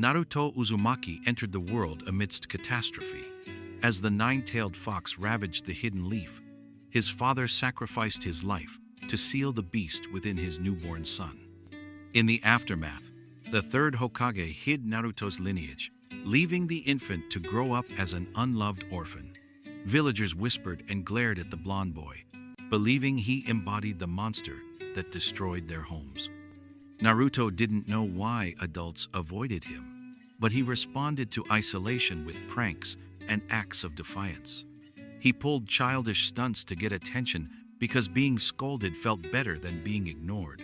Naruto Uzumaki entered the world amidst catastrophe. As the nine-tailed fox ravaged the hidden leaf, his father sacrificed his life to seal the beast within his newborn son. In the aftermath, the third Hokage hid Naruto's lineage, leaving the infant to grow up as an unloved orphan. Villagers whispered and glared at the blonde boy, believing he embodied the monster that destroyed their homes. Naruto didn't know why adults avoided him, but he responded to isolation with pranks and acts of defiance. He pulled childish stunts to get attention because being scolded felt better than being ignored.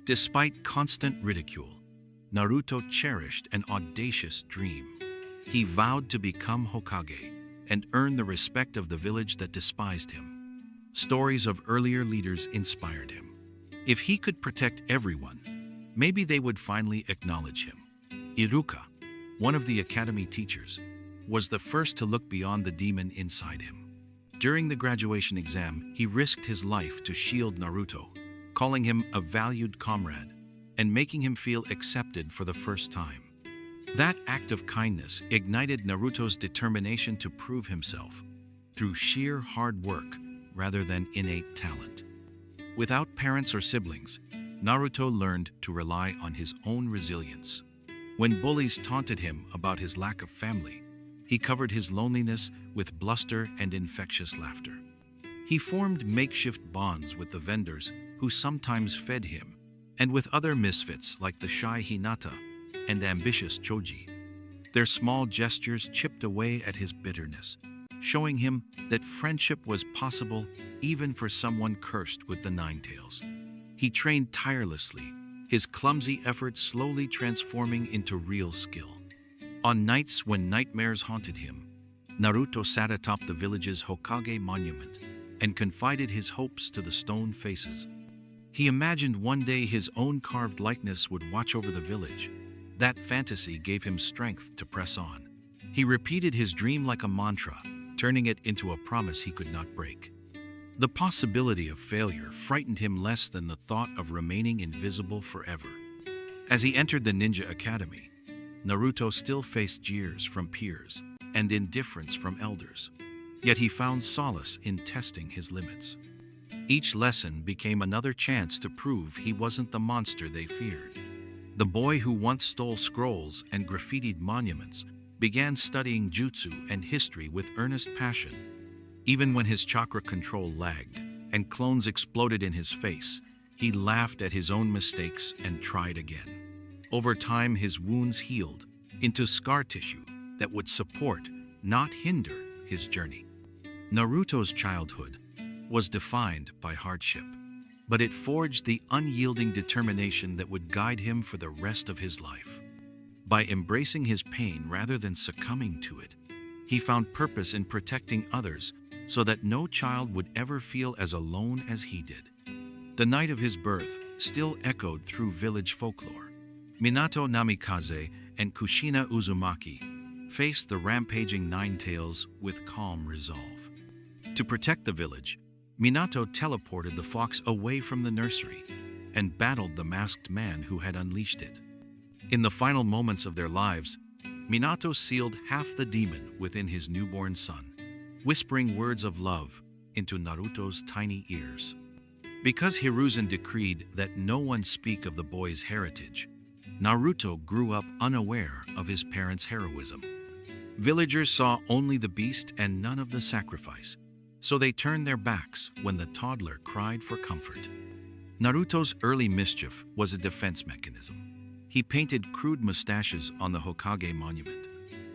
Despite constant ridicule, Naruto cherished an audacious dream. He vowed to become Hokage and earn the respect of the village that despised him. Stories of earlier leaders inspired him. If he could protect everyone, maybe they would finally acknowledge him. Iruka, one of the academy teachers, was the first to look beyond the demon inside him. During the graduation exam, he risked his life to shield Naruto, calling him a valued comrade and making him feel accepted for the first time. That act of kindness ignited Naruto's determination to prove himself through sheer hard work rather than innate talent. Without parents or siblings, Naruto learned to rely on his own resilience. When bullies taunted him about his lack of family, he covered his loneliness with bluster and infectious laughter. He formed makeshift bonds with the vendors who sometimes fed him, and with other misfits like the shy Hinata and ambitious Choji. Their small gestures chipped away at his bitterness, showing him that friendship was possible even for someone cursed with the nine tails. He trained tirelessly, his clumsy efforts slowly transforming into real skill. On nights when nightmares haunted him, Naruto sat atop the village's Hokage monument and confided his hopes to the stone faces. He imagined one day his own carved likeness would watch over the village. That fantasy gave him strength to press on. He repeated his dream like a mantra, turning it into a promise he could not break. The possibility of failure frightened him less than the thought of remaining invisible forever. As he entered the ninja academy, Naruto still faced jeers from peers and indifference from elders. Yet he found solace in testing his limits. Each lesson became another chance to prove he wasn't the monster they feared. The boy who once stole scrolls and graffitied monuments began studying jutsu and history with earnest passion. Even when his chakra control lagged and clones exploded in his face, he laughed at his own mistakes and tried again. Over time, his wounds healed into scar tissue that would support, not hinder, his journey. Naruto's childhood was defined by hardship, but it forged the unyielding determination that would guide him for the rest of his life. By embracing his pain rather than succumbing to it, he found purpose in protecting others so that no child would ever feel as alone as he did. The night of his birth still echoed through village folklore. Minato Namikaze and Kushina Uzumaki faced the rampaging Nine Tails with calm resolve. To protect the village, Minato teleported the fox away from the nursery and battled the masked man who had unleashed it. In the final moments of their lives, Minato sealed half the demon within his newborn son, whispering words of love into Naruto's tiny ears. Because Hiruzen decreed that no one speak of the boy's heritage, Naruto grew up unaware of his parents' heroism. Villagers saw only the beast and none of the sacrifice, so they turned their backs when the toddler cried for comfort. Naruto's early mischief was a defense mechanism. He painted crude mustaches on the Hokage monument,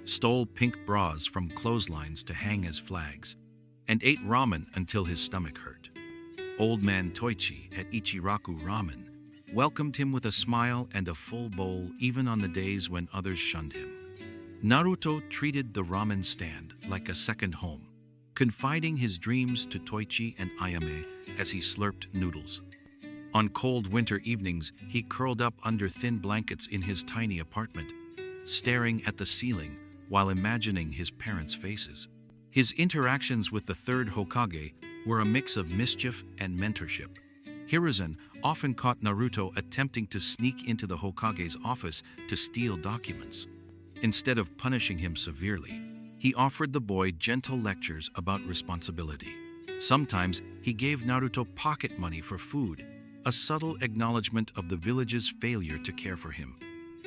stole pink bras from clotheslines to hang as flags, and ate ramen until his stomach hurt. Old man Toichi at Ichiraku Ramen welcomed him with a smile and a full bowl even on the days when others shunned him. Naruto treated the ramen stand like a second home, confiding his dreams to Toichi and Ayame as he slurped noodles. On cold winter evenings, he curled up under thin blankets in his tiny apartment, staring at the ceiling while imagining his parents' faces. His interactions with the third Hokage were a mix of mischief and mentorship. Hiruzen often caught Naruto attempting to sneak into the Hokage's office to steal documents. Instead of punishing him severely, he offered the boy gentle lectures about responsibility. Sometimes he gave Naruto pocket money for food, a subtle acknowledgement of the village's failure to care for him.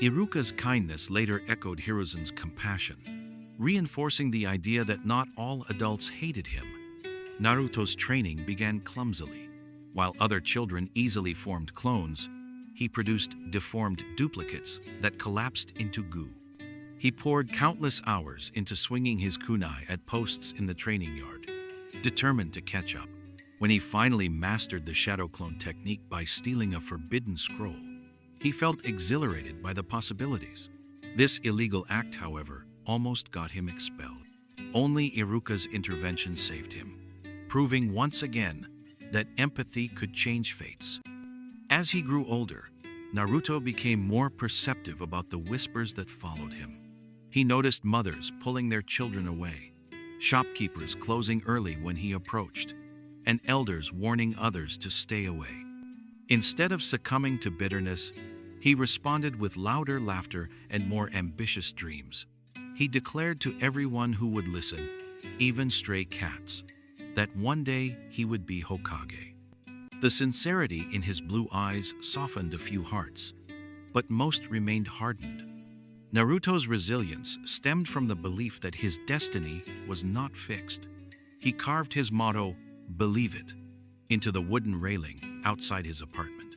Iruka's kindness later echoed Hiruzen's compassion, reinforcing the idea that not all adults hated him. Naruto's training began clumsily. While other children easily formed clones, he produced deformed duplicates that collapsed into goo. He poured countless hours into swinging his kunai at posts in the training yard, determined to catch up. When he finally mastered the shadow clone technique by stealing a forbidden scroll, he felt exhilarated by the possibilities. This illegal act, however, almost got him expelled. Only Iruka's intervention saved him, proving once again that empathy could change fates. As he grew older, Naruto became more perceptive about the whispers that followed him. He noticed mothers pulling their children away, shopkeepers closing early when he approached, and elders warning others to stay away. Instead of succumbing to bitterness, he responded with louder laughter and more ambitious dreams. He declared to everyone who would listen, even stray cats, that one day he would be Hokage. The sincerity in his blue eyes softened a few hearts, but most remained hardened. Naruto's resilience stemmed from the belief that his destiny was not fixed. He carved his motto, "Believe it," into the wooden railing outside his apartment.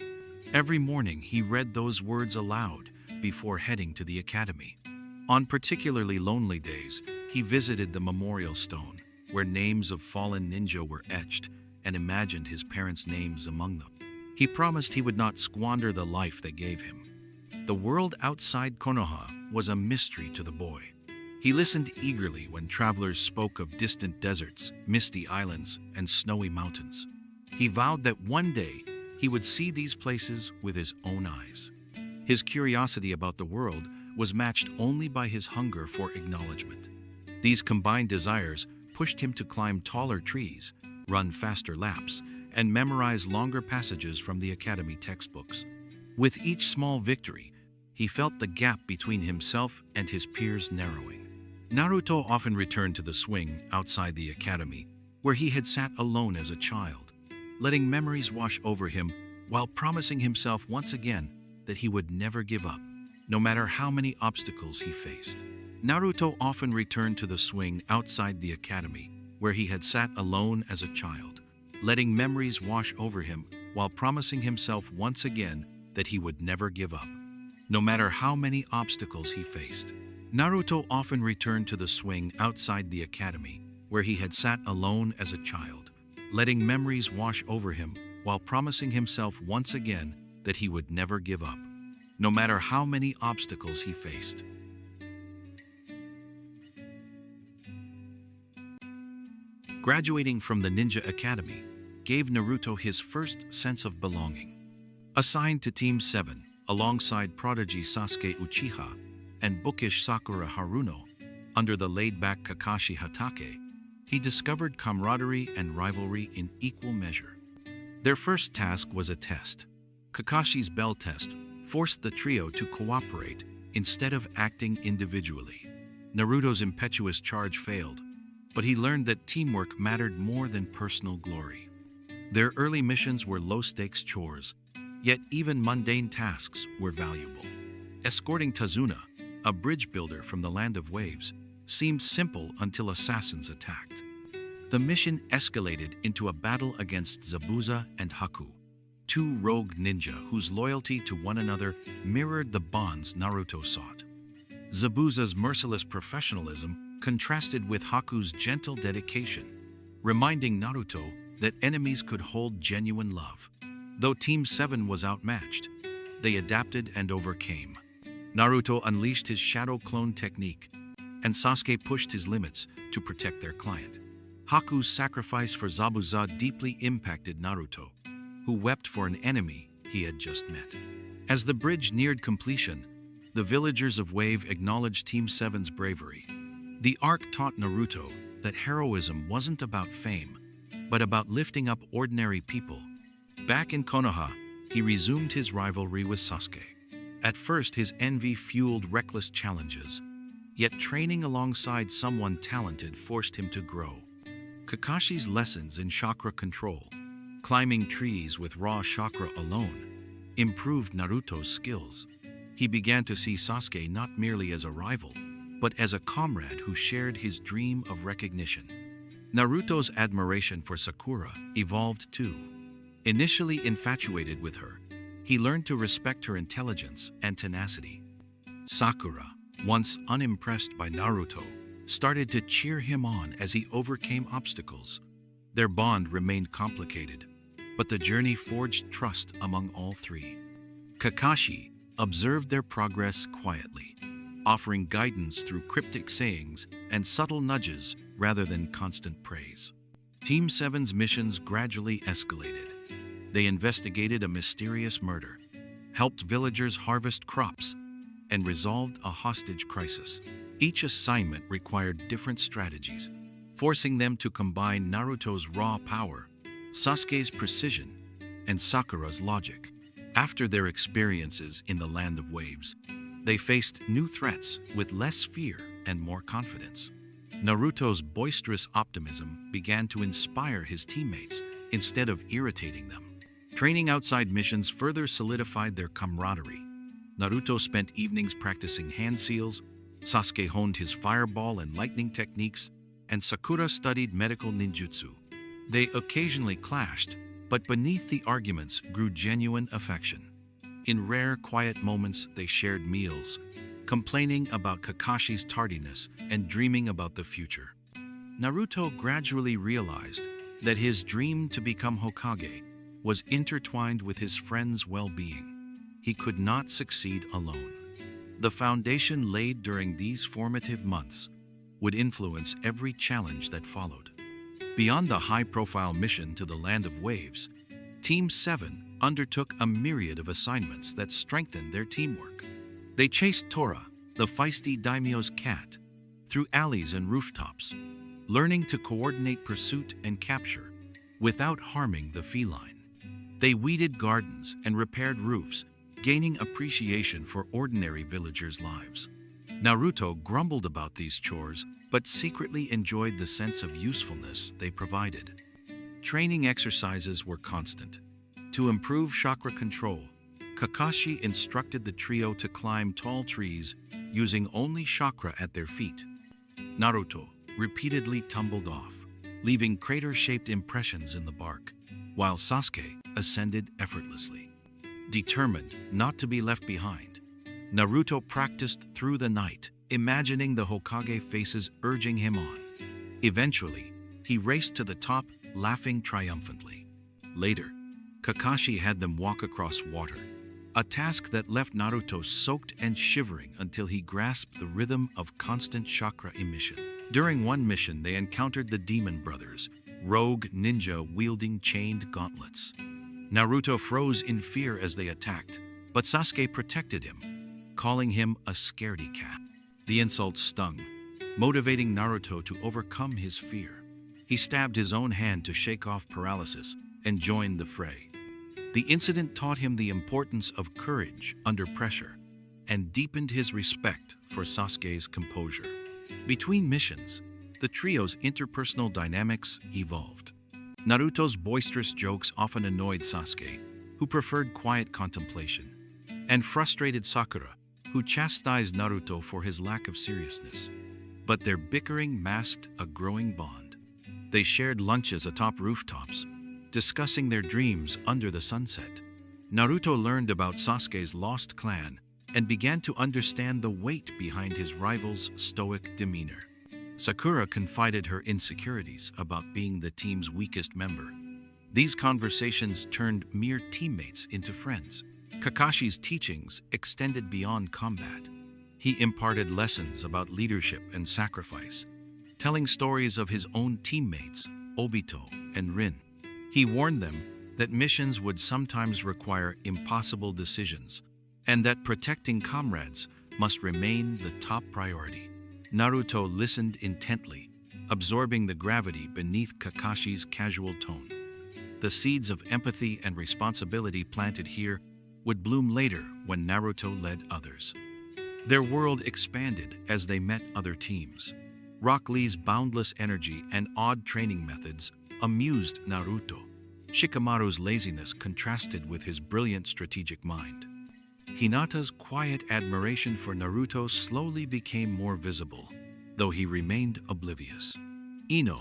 Every morning he read those words aloud before heading to the academy. On particularly lonely days, he visited the memorial stone, where names of fallen ninja were etched, and imagined his parents' names among them. He promised he would not squander the life they gave him. The world outside Konoha was a mystery to the boy. He listened eagerly when travelers spoke of distant deserts, misty islands, and snowy mountains. He vowed that one day he would see these places with his own eyes. His curiosity about the world was matched only by his hunger for acknowledgement. These combined desires pushed him to climb taller trees, run faster laps, and memorize longer passages from the academy textbooks. With each small victory, he felt the gap between himself and his peers narrowing. Naruto often returned to the swing outside the academy, where he had sat alone as a child, letting memories wash over him while promising himself once again that he would never give up, no matter how many obstacles he faced. Naruto often returned to the swing outside the academy, where he had sat alone as a child, letting memories wash over him while promising himself once again that he would never give up, no matter how many obstacles he faced. Naruto often returned to the swing outside the academy, where he had sat alone as a child, letting memories wash over him while promising himself once again that he would never give up, no matter how many obstacles he faced. Graduating from the Ninja Academy gave Naruto his first sense of belonging. Assigned to Team 7, alongside prodigy Sasuke Uchiha and bookish Sakura Haruno, under the laid-back Kakashi Hatake, he discovered camaraderie and rivalry in equal measure. Their first task was a test. Kakashi's bell test forced the trio to cooperate instead of acting individually. Naruto's impetuous charge failed, but he learned that teamwork mattered more than personal glory. Their early missions were low-stakes chores, yet even mundane tasks were valuable. Escorting Tsunade, a bridge builder from the Land of Waves, seemed simple until assassins attacked. The mission escalated into a battle against Zabuza and Haku, two rogue ninja whose loyalty to one another mirrored the bonds Naruto sought. Zabuza's merciless professionalism contrasted with Haku's gentle dedication, reminding Naruto that enemies could hold genuine love. Though Team 7 was outmatched, they adapted and overcame. Naruto unleashed his shadow clone technique, and Sasuke pushed his limits to protect their client. Haku's sacrifice for Zabuza deeply impacted Naruto, who wept for an enemy he had just met. As the bridge neared completion, the villagers of Wave acknowledged Team 7's bravery. The arc taught Naruto that heroism wasn't about fame, but about lifting up ordinary people. Back in Konoha, he resumed his rivalry with Sasuke. At first, his envy fueled reckless challenges, yet training alongside someone talented forced him to grow. Kakashi's lessons in chakra control, climbing trees with raw chakra alone, improved Naruto's skills. He began to see Sasuke not merely as a rival, but as a comrade who shared his dream of recognition. Naruto's admiration for Sakura evolved too. Initially infatuated with her, he learned to respect her intelligence and tenacity. Sakura, once unimpressed by Naruto, started to cheer him on as he overcame obstacles. Their bond remained complicated, but the journey forged trust among all three. Kakashi observed their progress quietly, offering guidance through cryptic sayings and subtle nudges rather than constant praise. Team 7's missions gradually escalated. They investigated a mysterious murder, helped villagers harvest crops, and resolved a hostage crisis. Each assignment required different strategies, forcing them to combine Naruto's raw power, Sasuke's precision, and Sakura's logic. After their experiences in the Land of Waves, they faced new threats with less fear and more confidence. Naruto's boisterous optimism began to inspire his teammates instead of irritating them. Training outside missions further solidified their camaraderie. Naruto spent evenings practicing hand seals, Sasuke honed his fireball and lightning techniques, and Sakura studied medical ninjutsu. They occasionally clashed, but beneath the arguments grew genuine affection. In rare, quiet moments, they shared meals, complaining about Kakashi's tardiness and dreaming about the future. Naruto gradually realized that his dream to become Hokage was intertwined with his friend's well-being. He could not succeed alone. The foundation laid during these formative months would influence every challenge that followed. Beyond the high-profile mission to the Land of Waves, Team 7 undertook a myriad of assignments that strengthened their teamwork. They chased Tora, the feisty daimyo's cat, through alleys and rooftops, learning to coordinate pursuit and capture without harming the feline. They weeded gardens and repaired roofs, gaining appreciation for ordinary villagers' lives. Naruto grumbled about these chores, but secretly enjoyed the sense of usefulness they provided. Training exercises were constant. To improve chakra control, Kakashi instructed the trio to climb tall trees using only chakra at their feet. Naruto repeatedly tumbled off, leaving crater-shaped impressions in the bark, while Sasuke ascended effortlessly. Determined not to be left behind, Naruto practiced through the night, imagining the Hokage faces urging him on. Eventually, he raced to the top, laughing triumphantly. Later, Kakashi had them walk across water, a task that left Naruto soaked and shivering until he grasped the rhythm of constant chakra emission. During one mission, they encountered the Demon Brothers, rogue ninja wielding chained gauntlets. Naruto froze in fear as they attacked, but Sasuke protected him, calling him a scaredy cat. The insult stung, motivating Naruto to overcome his fear. He stabbed his own hand to shake off paralysis and joined the fray. The incident taught him the importance of courage under pressure and deepened his respect for Sasuke's composure. Between missions, the trio's interpersonal dynamics evolved. Naruto's boisterous jokes often annoyed Sasuke, who preferred quiet contemplation, and frustrated Sakura, who chastised Naruto for his lack of seriousness. But their bickering masked a growing bond. They shared lunches atop rooftops, discussing their dreams under the sunset. Naruto learned about Sasuke's lost clan and began to understand the weight behind his rival's stoic demeanor. Sakura confided her insecurities about being the team's weakest member. These conversations turned mere teammates into friends. Kakashi's teachings extended beyond combat. He imparted lessons about leadership and sacrifice, telling stories of his own teammates, Obito and Rin. He warned them that missions would sometimes require impossible decisions, and that protecting comrades must remain the top priority. Naruto listened intently, absorbing the gravity beneath Kakashi's casual tone. The seeds of empathy and responsibility planted here would bloom later when Naruto led others. Their world expanded as they met other teams. Rock Lee's boundless energy and odd training methods amused Naruto. Shikamaru's laziness contrasted with his brilliant strategic mind. Hinata's quiet admiration for Naruto slowly became more visible, though he remained oblivious. Ino,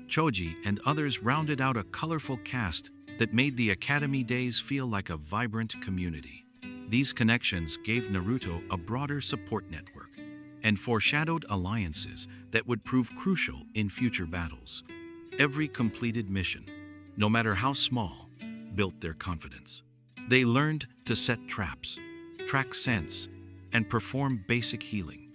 Choji, and others rounded out a colorful cast that made the Academy days feel like a vibrant community. These connections gave Naruto a broader support network and foreshadowed alliances that would prove crucial in future battles. Every completed mission, no matter how small, built their confidence. They learned to set traps, track scents, and perform basic healing.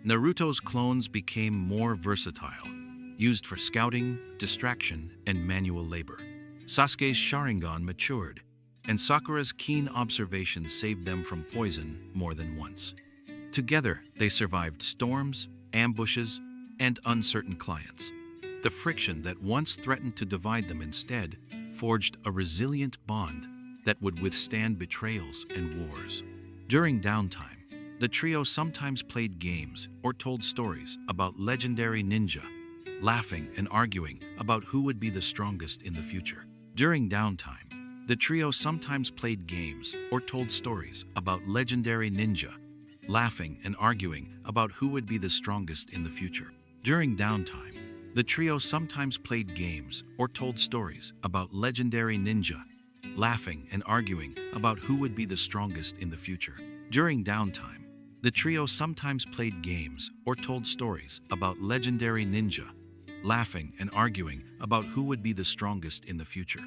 Naruto's clones became more versatile, used for scouting, distraction, and manual labor. Sasuke's Sharingan matured, and Sakura's keen observation saved them from poison more than once. Together, they survived storms, ambushes, and uncertain clients. The friction that once threatened to divide them instead forged a resilient bond that would withstand betrayals and wars. During downtime, the trio sometimes played games or told stories about legendary ninja, laughing and arguing about who would be the strongest in the future. During downtime, the trio sometimes played games or told stories about legendary ninja, laughing and arguing about who would be the strongest in the future. During downtime, the trio sometimes played games or told stories about legendary ninja, laughing and arguing about who would be the strongest in the future. During downtime, the trio sometimes played games or told stories about legendary ninja, laughing and arguing about who would be the strongest in the future.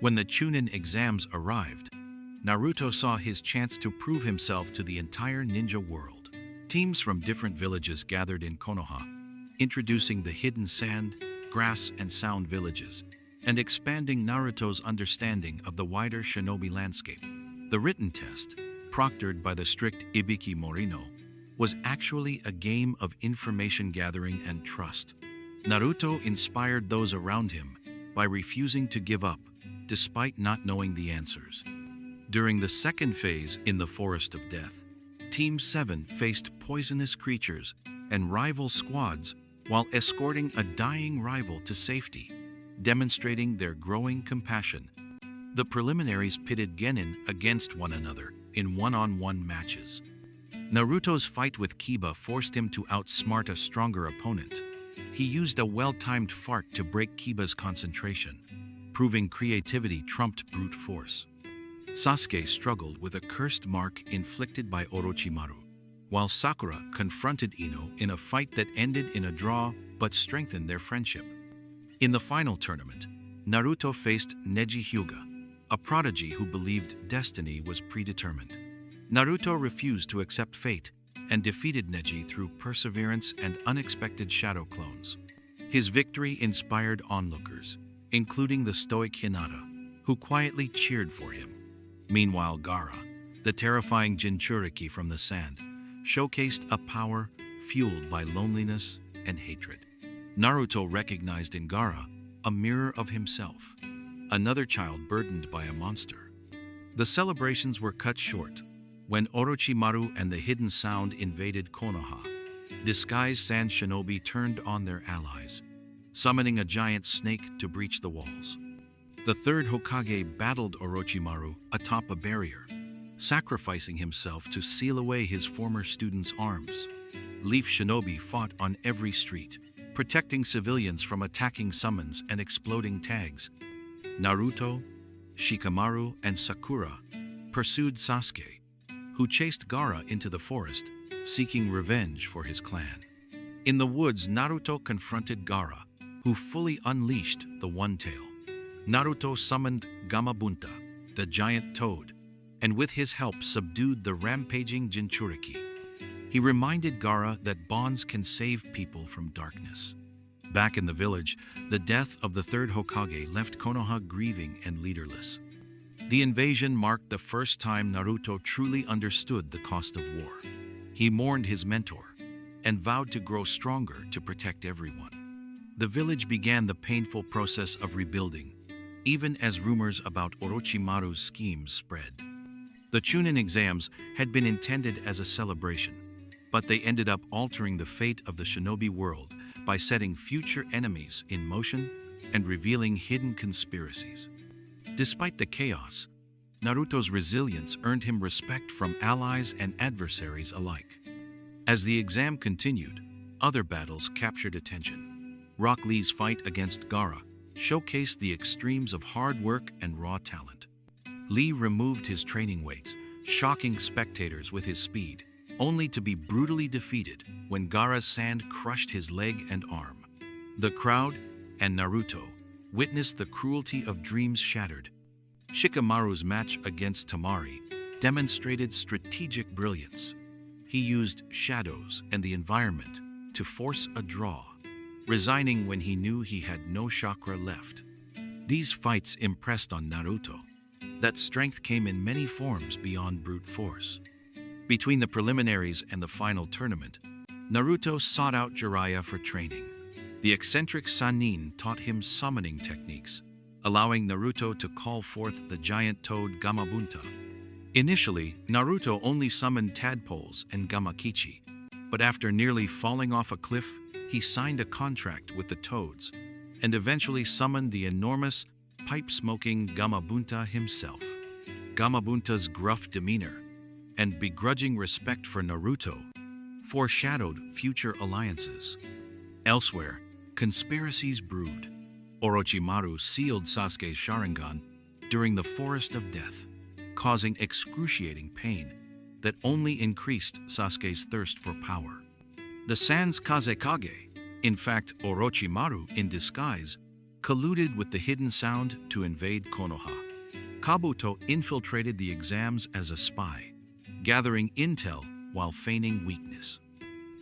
When the Chunin exams arrived, Naruto saw his chance to prove himself to the entire ninja world. Teams from different villages gathered in Konoha, introducing the hidden sand, grass, and sound villages, and expanding Naruto's understanding of the wider shinobi landscape. The written test, proctored by the strict Ibiki Morino, was actually a game of information gathering and trust. Naruto inspired those around him by refusing to give up, despite not knowing the answers. During the second phase in the Forest of Death, Team 7 faced poisonous creatures and rival squads while escorting a dying rival to safety, demonstrating their growing compassion. The preliminaries pitted genin against one another in one-on-one matches. Naruto's fight with Kiba forced him to outsmart a stronger opponent. He used a well-timed fart to break Kiba's concentration, proving creativity trumped brute force. Sasuke struggled with a cursed mark inflicted by Orochimaru, while Sakura confronted Ino in a fight that ended in a draw but strengthened their friendship. In the final tournament, Naruto faced Neji Hyuga, a prodigy who believed destiny was predetermined. Naruto refused to accept fate and defeated Neji through perseverance and unexpected shadow clones. His victory inspired onlookers, including the stoic Hinata, who quietly cheered for him. Meanwhile, Gaara, the terrifying Jinchuriki from the sand, showcased a power fueled by loneliness and hatred. Naruto recognized in Gaara a mirror of himself, another child burdened by a monster. The celebrations were cut short when Orochimaru and the Hidden Sound invaded Konoha. Disguised sand shinobi turned on their allies, summoning a giant snake to breach the walls. The third Hokage battled Orochimaru atop a barrier, sacrificing himself to seal away his former students' arms. Leaf shinobi fought on every street, protecting civilians from attacking summons and exploding tags. Naruto, Shikamaru, and Sakura pursued Sasuke, who chased Gaara into the forest, seeking revenge for his clan. In the woods, Naruto confronted Gaara, who fully unleashed the One Tail. Naruto summoned Gamabunta, the giant toad, and with his help subdued the rampaging Jinchuriki. He reminded Gaara that bonds can save people from darkness. Back in the village, the death of the third Hokage left Konoha grieving and leaderless. The invasion marked the first time Naruto truly understood the cost of war. He mourned his mentor, and vowed to grow stronger to protect everyone. The village began the painful process of rebuilding, even as rumors about Orochimaru's schemes spread. The Chunin exams had been intended as a celebration, but they ended up altering the fate of the shinobi world by setting future enemies in motion and revealing hidden conspiracies. Despite the chaos, Naruto's resilience earned him respect from allies and adversaries alike. As the exam continued, other battles captured attention. Rock Lee's fight against Gaara showcased the extremes of hard work and raw talent. Lee removed his training weights, shocking spectators with his speed, only to be brutally defeated when Gaara's sand crushed his leg and arm. The crowd and Naruto witnessed the cruelty of dreams shattered. Shikamaru's match against Temari demonstrated strategic brilliance. He used shadows and the environment to force a draw, resigning when he knew he had no chakra left. These fights impressed on Naruto that strength came in many forms beyond brute force. Between the preliminaries and the final tournament, Naruto sought out Jiraiya for training. The eccentric Sannin taught him summoning techniques, allowing Naruto to call forth the giant toad Gamabunta. Initially, Naruto only summoned tadpoles and Gamakichi, but after nearly falling off a cliff, he signed a contract with the toads and eventually summoned the enormous, pipe-smoking Gamabunta himself. Gamabunta's gruff demeanor and begrudging respect for Naruto foreshadowed future alliances. Elsewhere, conspiracies brewed. Orochimaru sealed Sasuke's Sharingan during the Forest of Death, causing excruciating pain that only increased Sasuke's thirst for power. The Sans Kazekage, in fact Orochimaru in disguise, colluded with the hidden sound to invade Konoha. Kabuto infiltrated the exams as a spy, gathering intel while feigning weakness.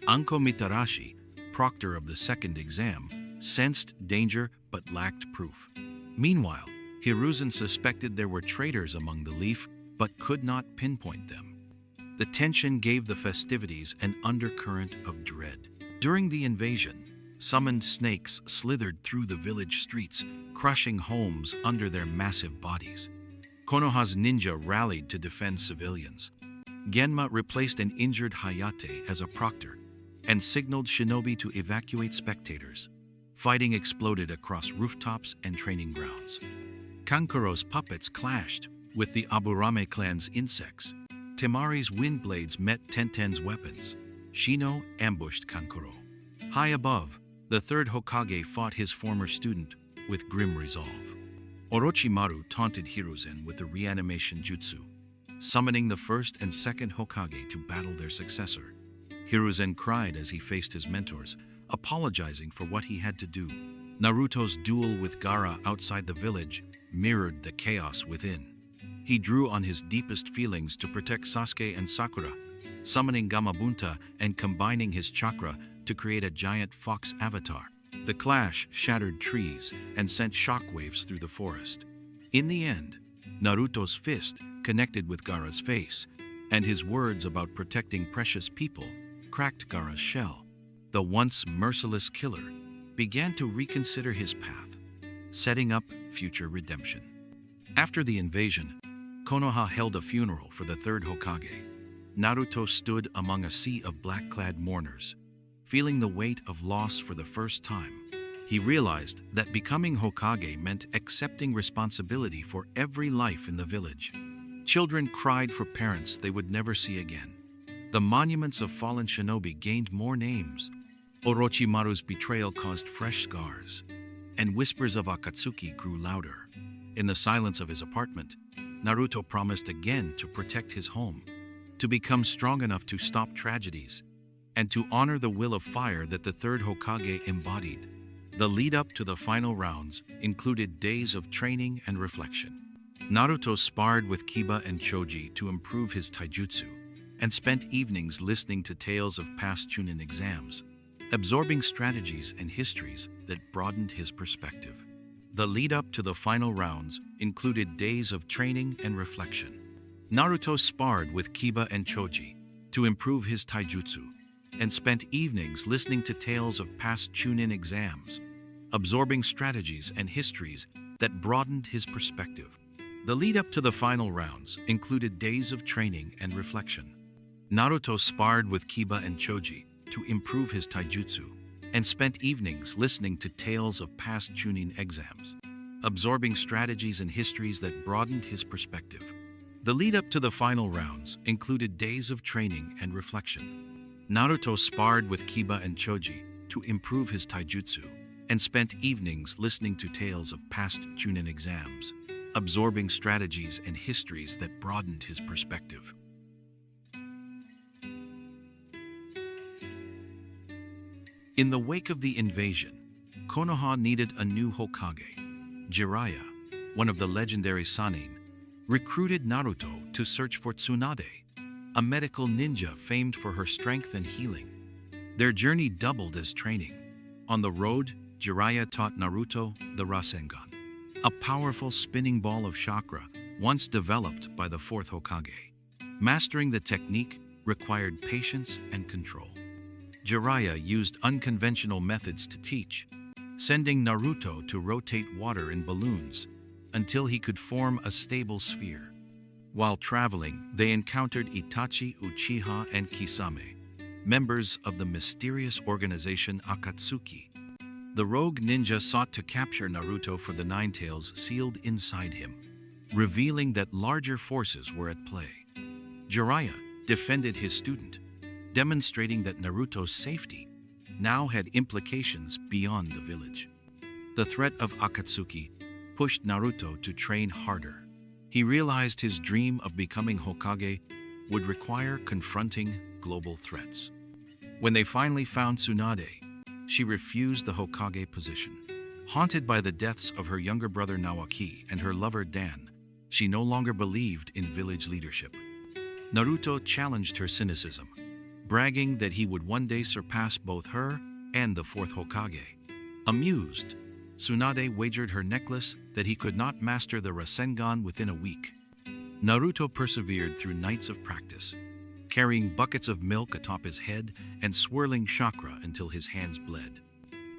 Anko Mitarashi, proctor of the second exam, sensed danger but lacked proof. Meanwhile, Hiruzen suspected there were traitors among the Leaf but could not pinpoint them. The tension gave the festivities an undercurrent of dread. During the invasion, summoned snakes slithered through the village streets, crushing homes under their massive bodies. Konoha's ninja rallied to defend civilians. Genma replaced an injured Hayate as a proctor and signaled shinobi to evacuate spectators. Fighting exploded across rooftops and training grounds. Kankuro's puppets clashed with the Aburame clan's insects. Temari's wind blades met Tenten's weapons. Shino ambushed Kankuro. High above, the third Hokage fought his former student with grim resolve. Orochimaru taunted Hiruzen with the reanimation jutsu, summoning the first and second Hokage to battle their successor. Hiruzen cried as he faced his mentors, apologizing for what he had to do. Naruto's duel with Gaara outside the village mirrored the chaos within. He drew on his deepest feelings to protect Sasuke and Sakura, summoning Gamabunta and combining his chakra to create a giant fox avatar. The clash shattered trees and sent shockwaves through the forest. In the end, Naruto's fist connected with Gaara's face, and his words about protecting precious people cracked Gaara's shell. The once merciless killer began to reconsider his path, setting up future redemption. After the invasion, Konoha held a funeral for the third Hokage. Naruto stood among a sea of black-clad mourners, feeling the weight of loss for the first time. He realized that becoming Hokage meant accepting responsibility for every life in the village. Children cried for parents they would never see again. The monuments of fallen shinobi gained more names. Orochimaru's betrayal caused fresh scars, and whispers of Akatsuki grew louder. In the silence of his apartment, Naruto promised again to protect his home, to become strong enough to stop tragedies, and to honor the will of fire that the third Hokage embodied. The lead-up to the final rounds included days of training and reflection. Naruto sparred with Kiba and Choji to improve his taijutsu, and spent evenings listening to tales of past Chunin exams, absorbing strategies and histories that broadened his perspective. The lead-up to the final rounds included days of training and reflection. Naruto sparred with Kiba and Choji to improve his taijutsu, and spent evenings listening to tales of past Chunin exams, absorbing strategies and histories that broadened his perspective. The lead-up to the final rounds included days of training and reflection. Naruto sparred with Kiba and Choji to improve his taijutsu, and spent evenings listening to tales of past Chunin exams, absorbing strategies and histories that broadened his perspective. The lead-up to the final rounds included days of training and reflection. Naruto sparred with Kiba and Choji to improve his taijutsu, and spent evenings listening to tales of past Chunin exams, absorbing strategies and histories that broadened his perspective. In the wake of the invasion, Konoha needed a new Hokage. Jiraiya, one of the legendary Sannin, recruited Naruto to search for Tsunade, a medical ninja famed for her strength and healing. Their journey doubled as training. On the road, Jiraiya taught Naruto the Rasengan, a powerful spinning ball of chakra once developed by the fourth Hokage. Mastering the technique required patience and control. Jiraiya used unconventional methods to teach, sending Naruto to rotate water in balloons until he could form a stable sphere. While traveling, they encountered Itachi, Uchiha, and Kisame, members of the mysterious organization Akatsuki. The rogue ninja sought to capture Naruto for the Nine Tails sealed inside him, revealing that larger forces were at play. Jiraiya defended his student, demonstrating that Naruto's safety now had implications beyond the village. The threat of Akatsuki pushed Naruto to train harder. He realized his dream of becoming Hokage would require confronting global threats. When they finally found Tsunade, she refused the Hokage position. Haunted by the deaths of her younger brother Naoki and her lover Dan, she no longer believed in village leadership. Naruto challenged her cynicism, bragging that he would one day surpass both her and the fourth Hokage. Amused, Tsunade wagered her necklace that he could not master the Rasengan within a week. Naruto persevered through nights of practice, carrying buckets of milk atop his head and swirling chakra until his hands bled.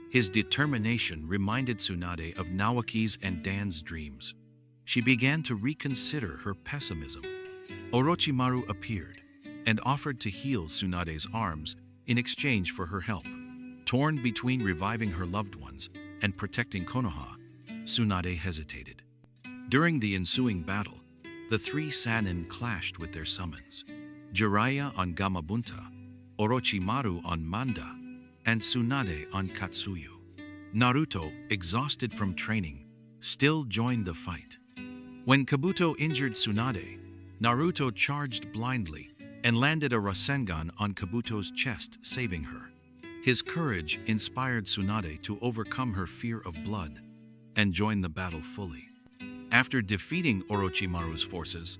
His determination reminded Tsunade of Naoki's and Dan's dreams. She began to reconsider her pessimism. Orochimaru appeared and offered to heal Tsunade's arms in exchange for her help. Torn between reviving her loved ones and protecting Konoha, Tsunade hesitated. During the ensuing battle, the three Sannin clashed with their summons. Jiraiya on Gamabunta, Orochimaru on Manda, and Tsunade on Katsuyu. Naruto, exhausted from training, still joined the fight. When Kabuto injured Tsunade, Naruto charged blindly and landed a Rasengan on Kabuto's chest, saving her. His courage inspired Tsunade to overcome her fear of blood and join the battle fully. After defeating Orochimaru's forces,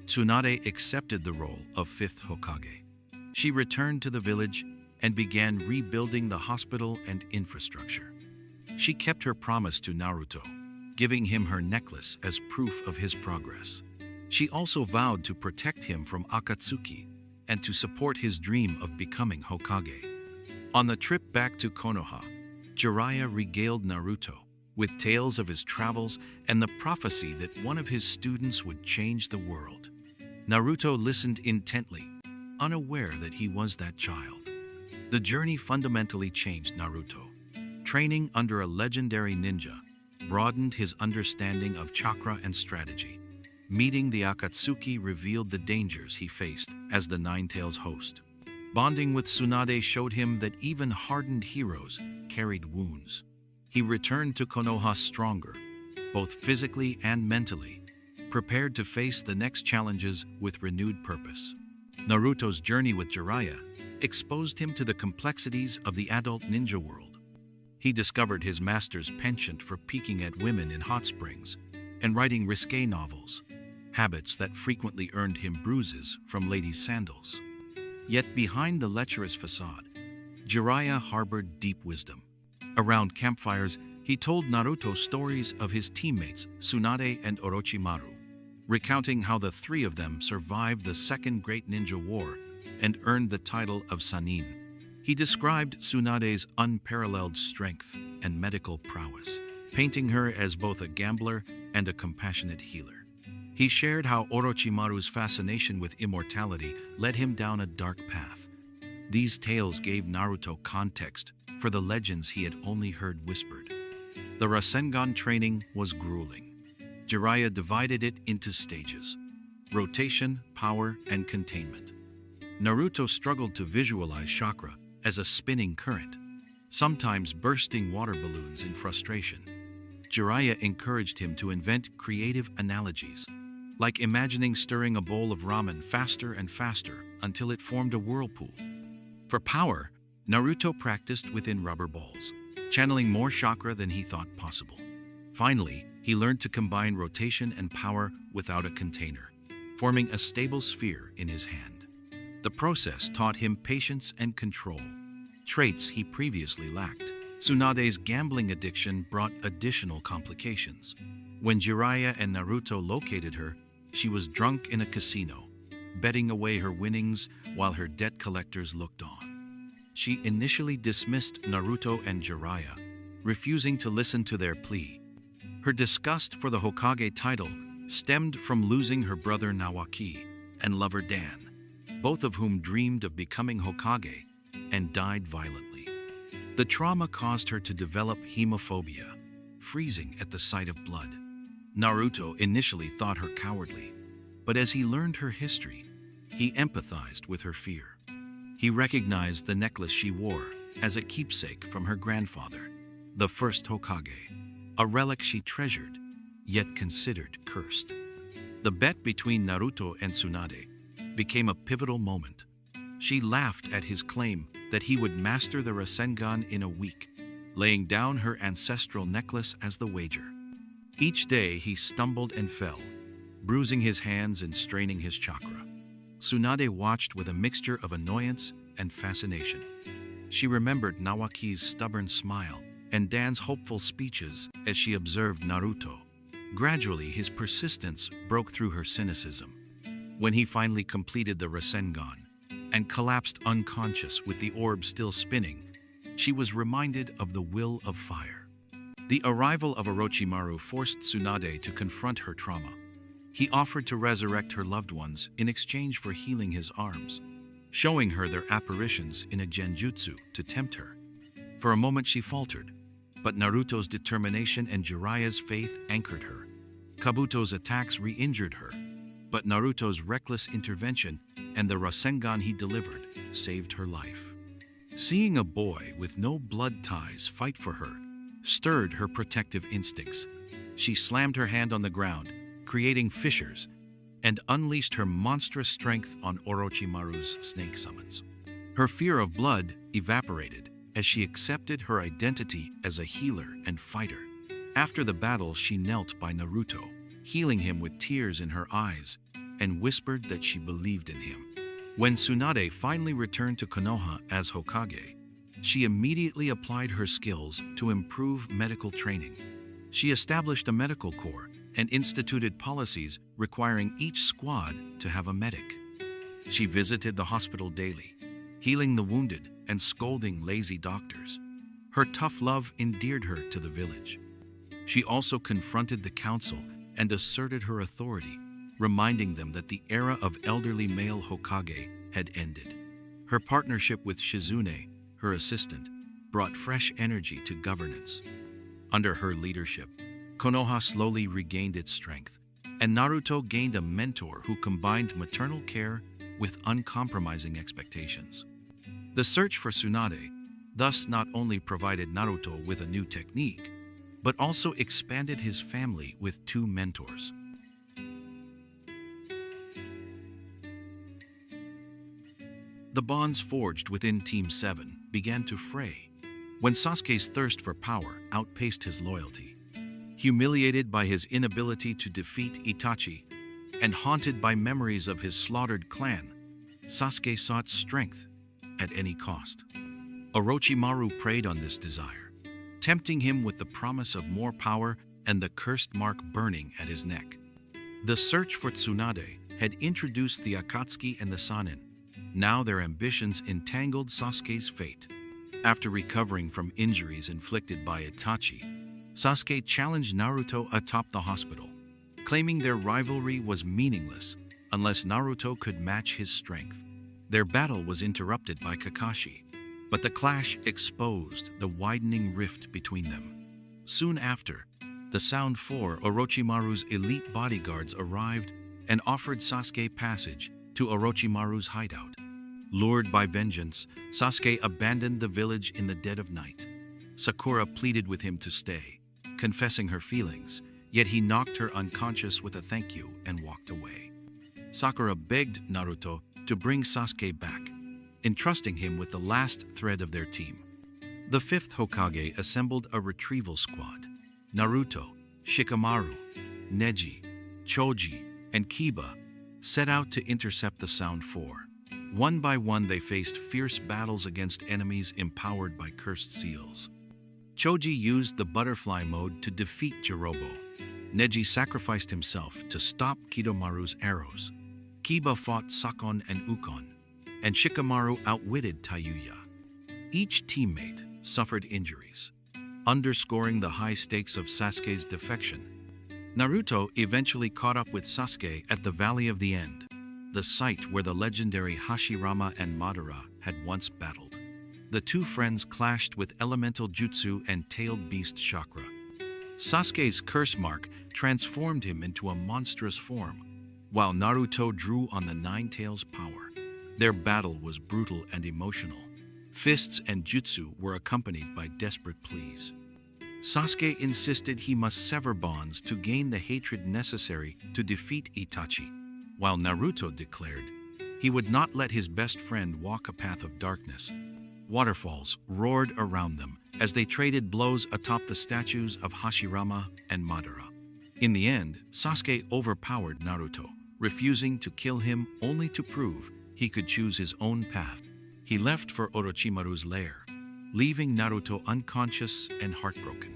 Tsunade accepted the role of fifth Hokage. She returned to the village and began rebuilding the hospital and infrastructure. She kept her promise to Naruto, giving him her necklace as proof of his progress. She also vowed to protect him from Akatsuki and to support his dream of becoming Hokage. On the trip back to Konoha, Jiraiya regaled Naruto with tales of his travels and the prophecy that one of his students would change the world. Naruto listened intently, unaware that he was that child. The journey fundamentally changed Naruto. Training under a legendary ninja broadened his understanding of chakra and strategy. Meeting the Akatsuki revealed the dangers he faced as the Nine Tails host. Bonding with Tsunade showed him that even hardened heroes carried wounds. He returned to Konoha stronger, both physically and mentally, prepared to face the next challenges with renewed purpose. Naruto's journey with Jiraiya exposed him to the complexities of the adult ninja world. He discovered his master's penchant for peeking at women in hot springs and writing risque novels, habits that frequently earned him bruises from ladies' sandals. Yet behind the lecherous facade, Jiraiya harbored deep wisdom. Around campfires, he told Naruto stories of his teammates Tsunade and Orochimaru, recounting how the three of them survived the Second Great Ninja War and earned the title of Sannin. He described Tsunade's unparalleled strength and medical prowess, painting her as both a gambler and a compassionate healer. He shared how Orochimaru's fascination with immortality led him down a dark path. These tales gave Naruto context for the legends he had only heard whispered. The Rasengan training was grueling. Jiraiya divided it into stages: rotation, power, and containment. Naruto struggled to visualize chakra as a spinning current, sometimes bursting water balloons in frustration. Jiraiya encouraged him to invent creative analogies, like imagining stirring a bowl of ramen faster and faster until it formed a whirlpool. For power, Naruto practiced within rubber balls, channeling more chakra than he thought possible. Finally, he learned to combine rotation and power without a container, forming a stable sphere in his hand. The process taught him patience and control, traits he previously lacked. Tsunade's gambling addiction brought additional complications. When Jiraiya and Naruto located her, she was drunk in a casino, betting away her winnings while her debt collectors looked on. She initially dismissed Naruto and Jiraiya, refusing to listen to their plea. Her disgust for the Hokage title stemmed from losing her brother Nawaki and lover Dan, both of whom dreamed of becoming Hokage and died violently. The trauma caused her to develop hemophobia, freezing at the sight of blood. Naruto initially thought her cowardly, but as he learned her history, he empathized with her fear. He recognized the necklace she wore as a keepsake from her grandfather, the first Hokage, a relic she treasured, yet considered cursed. The bet between Naruto and Tsunade became a pivotal moment. She laughed at his claim that he would master the Rasengan in a week, laying down her ancestral necklace as the wager. Each day he stumbled and fell, bruising his hands and straining his chakra. Tsunade watched with a mixture of annoyance and fascination. She remembered Nawaki's stubborn smile and Dan's hopeful speeches as she observed Naruto. Gradually, his persistence broke through her cynicism. When he finally completed the Rasengan and collapsed unconscious with the orb still spinning, she was reminded of the will of fire. The arrival of Orochimaru forced Tsunade to confront her trauma. He offered to resurrect her loved ones in exchange for healing his arms, showing her their apparitions in a genjutsu to tempt her. For a moment she faltered, but Naruto's determination and Jiraiya's faith anchored her. Kabuto's attacks re-injured her, but Naruto's reckless intervention and the Rasengan he delivered saved her life. Seeing a boy with no blood ties fight for her stirred her protective instincts. She slammed her hand on the ground, creating fissures, and unleashed her monstrous strength on Orochimaru's snake summons. Her fear of blood evaporated as she accepted her identity as a healer and fighter. After the battle, she knelt by Naruto, healing him with tears in her eyes, and whispered that she believed in him. When Tsunade finally returned to Konoha as Hokage, she immediately applied her skills to improve medical training. She established a medical corps and instituted policies requiring each squad to have a medic. She visited the hospital daily, healing the wounded and scolding lazy doctors. Her tough love endeared her to the village. She also confronted the council and asserted her authority, reminding them that the era of elderly male Hokage had ended. Her partnership with Shizune, her assistant, brought fresh energy to governance. Under her leadership, Konoha slowly regained its strength, and Naruto gained a mentor who combined maternal care with uncompromising expectations. The search for Tsunade thus not only provided Naruto with a new technique, but also expanded his family with two mentors. The bonds forged within Team 7 began to fray when Sasuke's thirst for power outpaced his loyalty. Humiliated by his inability to defeat Itachi and haunted by memories of his slaughtered clan, Sasuke sought strength at any cost. Orochimaru preyed on this desire, tempting him with the promise of more power and the cursed mark burning at his neck. The search for Tsunade had introduced the Akatsuki and the Sannin, Now their ambitions entangled Sasuke's fate. After recovering from injuries inflicted by Itachi, Sasuke challenged Naruto atop the hospital, claiming their rivalry was meaningless unless Naruto could match his strength. Their battle was interrupted by Kakashi, but the clash exposed the widening rift between them. Soon after, the Sound Four, Orochimaru's elite bodyguards, arrived and offered Sasuke passage to Orochimaru's hideout. Lured by vengeance, Sasuke abandoned the village in the dead of night. Sakura pleaded with him to stay, confessing her feelings, yet he knocked her unconscious with a thank you and walked away. Sakura begged Naruto to bring Sasuke back, entrusting him with the last thread of their team. The fifth Hokage assembled a retrieval squad. Naruto, Shikamaru, Neji, Choji, and Kiba set out to intercept the Sound Four. One by one, they faced fierce battles against enemies empowered by cursed seals. Choji used the butterfly mode to defeat Jirobo. Neji sacrificed himself to stop Kidomaru's arrows. Kiba fought Sakon and Ukon, and Shikamaru outwitted Tayuya. Each teammate suffered injuries, underscoring the high stakes of Sasuke's defection. Naruto eventually caught up with Sasuke at the Valley of the End, the site where the legendary Hashirama and Madara had once battled. The two friends clashed with elemental jutsu and tailed beast chakra. Sasuke's curse mark transformed him into a monstrous form, while Naruto drew on the Nine Tails' power. Their battle was brutal and emotional. Fists and jutsu were accompanied by desperate pleas. Sasuke insisted he must sever bonds to gain the hatred necessary to defeat Itachi, while Naruto declared he would not let his best friend walk a path of darkness. Waterfalls roared around them as they traded blows atop the statues of Hashirama and Madara. In the end, Sasuke overpowered Naruto, refusing to kill him only to prove he could choose his own path. He left for Orochimaru's lair, leaving Naruto unconscious and heartbroken.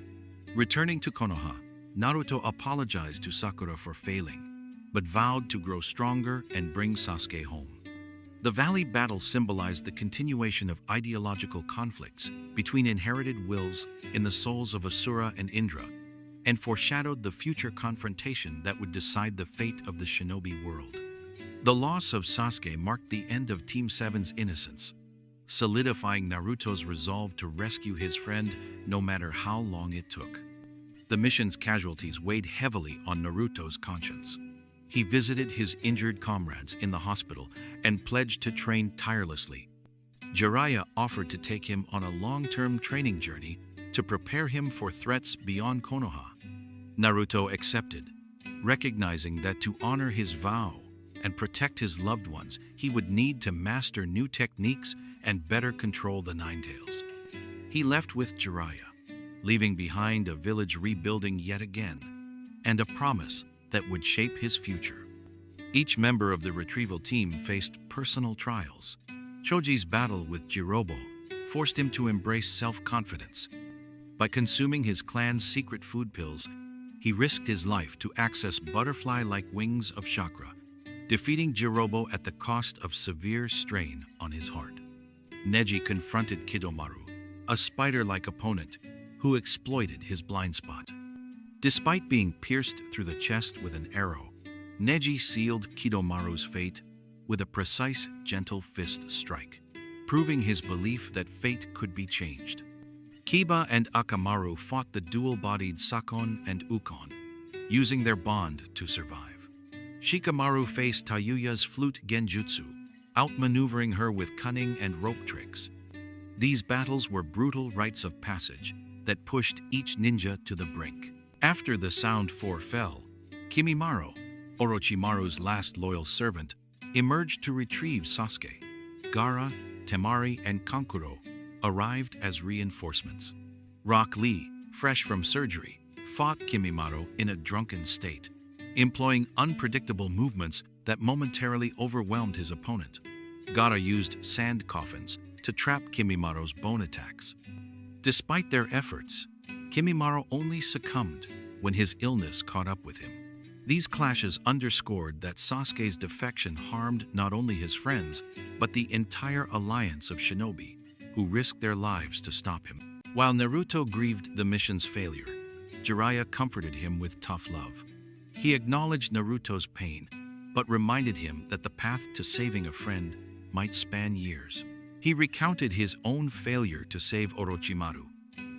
Returning to Konoha, Naruto apologized to Sakura for failing, but vowed to grow stronger and bring Sasuke home. The valley battle symbolized the continuation of ideological conflicts between inherited wills in the souls of Asura and Indra, and foreshadowed the future confrontation that would decide the fate of the shinobi world. The loss of Sasuke marked the end of Team 7's innocence, solidifying Naruto's resolve to rescue his friend no matter how long it took. The mission's casualties weighed heavily on Naruto's conscience. He visited his injured comrades in the hospital and pledged to train tirelessly. Jiraiya offered to take him on a long-term training journey to prepare him for threats beyond Konoha. Naruto accepted, recognizing that to honor his vow and protect his loved ones, he would need to master new techniques and better control the Nine Tails. He left with Jiraiya, leaving behind a village rebuilding yet again, and a promise that would shape his future. Each member of the retrieval team faced personal trials. Choji's battle with Jirobo forced him to embrace self-confidence. By consuming his clan's secret food pills, he risked his life to access butterfly-like wings of chakra, defeating Jirobo at the cost of severe strain on his heart. Neji confronted Kidomaru, a spider-like opponent who exploited his blind spot. Despite being pierced through the chest with an arrow, Neji sealed Kidomaru's fate with a precise, gentle fist strike, proving his belief that fate could be changed. Kiba and Akamaru fought the dual-bodied Sakon and Ukon, using their bond to survive. Shikamaru faced Tayuya's flute genjutsu, outmaneuvering her with cunning and rope tricks. These battles were brutal rites of passage that pushed each ninja to the brink. After the Sound Four fell, Kimimaro, Orochimaru's last loyal servant, emerged to retrieve Sasuke. Gaara, Temari, and Kankuro arrived as reinforcements. Rock Lee, fresh from surgery, fought Kimimaro in a drunken state, employing unpredictable movements that momentarily overwhelmed his opponent. Gaara used sand coffins to trap Kimimaro's bone attacks. Despite their efforts, Kimimaro only succumbed when his illness caught up with him. These clashes underscored that Sasuke's defection harmed not only his friends, but the entire alliance of shinobi, who risked their lives to stop him. While Naruto grieved the mission's failure, Jiraiya comforted him with tough love. He acknowledged Naruto's pain, but reminded him that the path to saving a friend might span years. He recounted his own failure to save Orochimaru,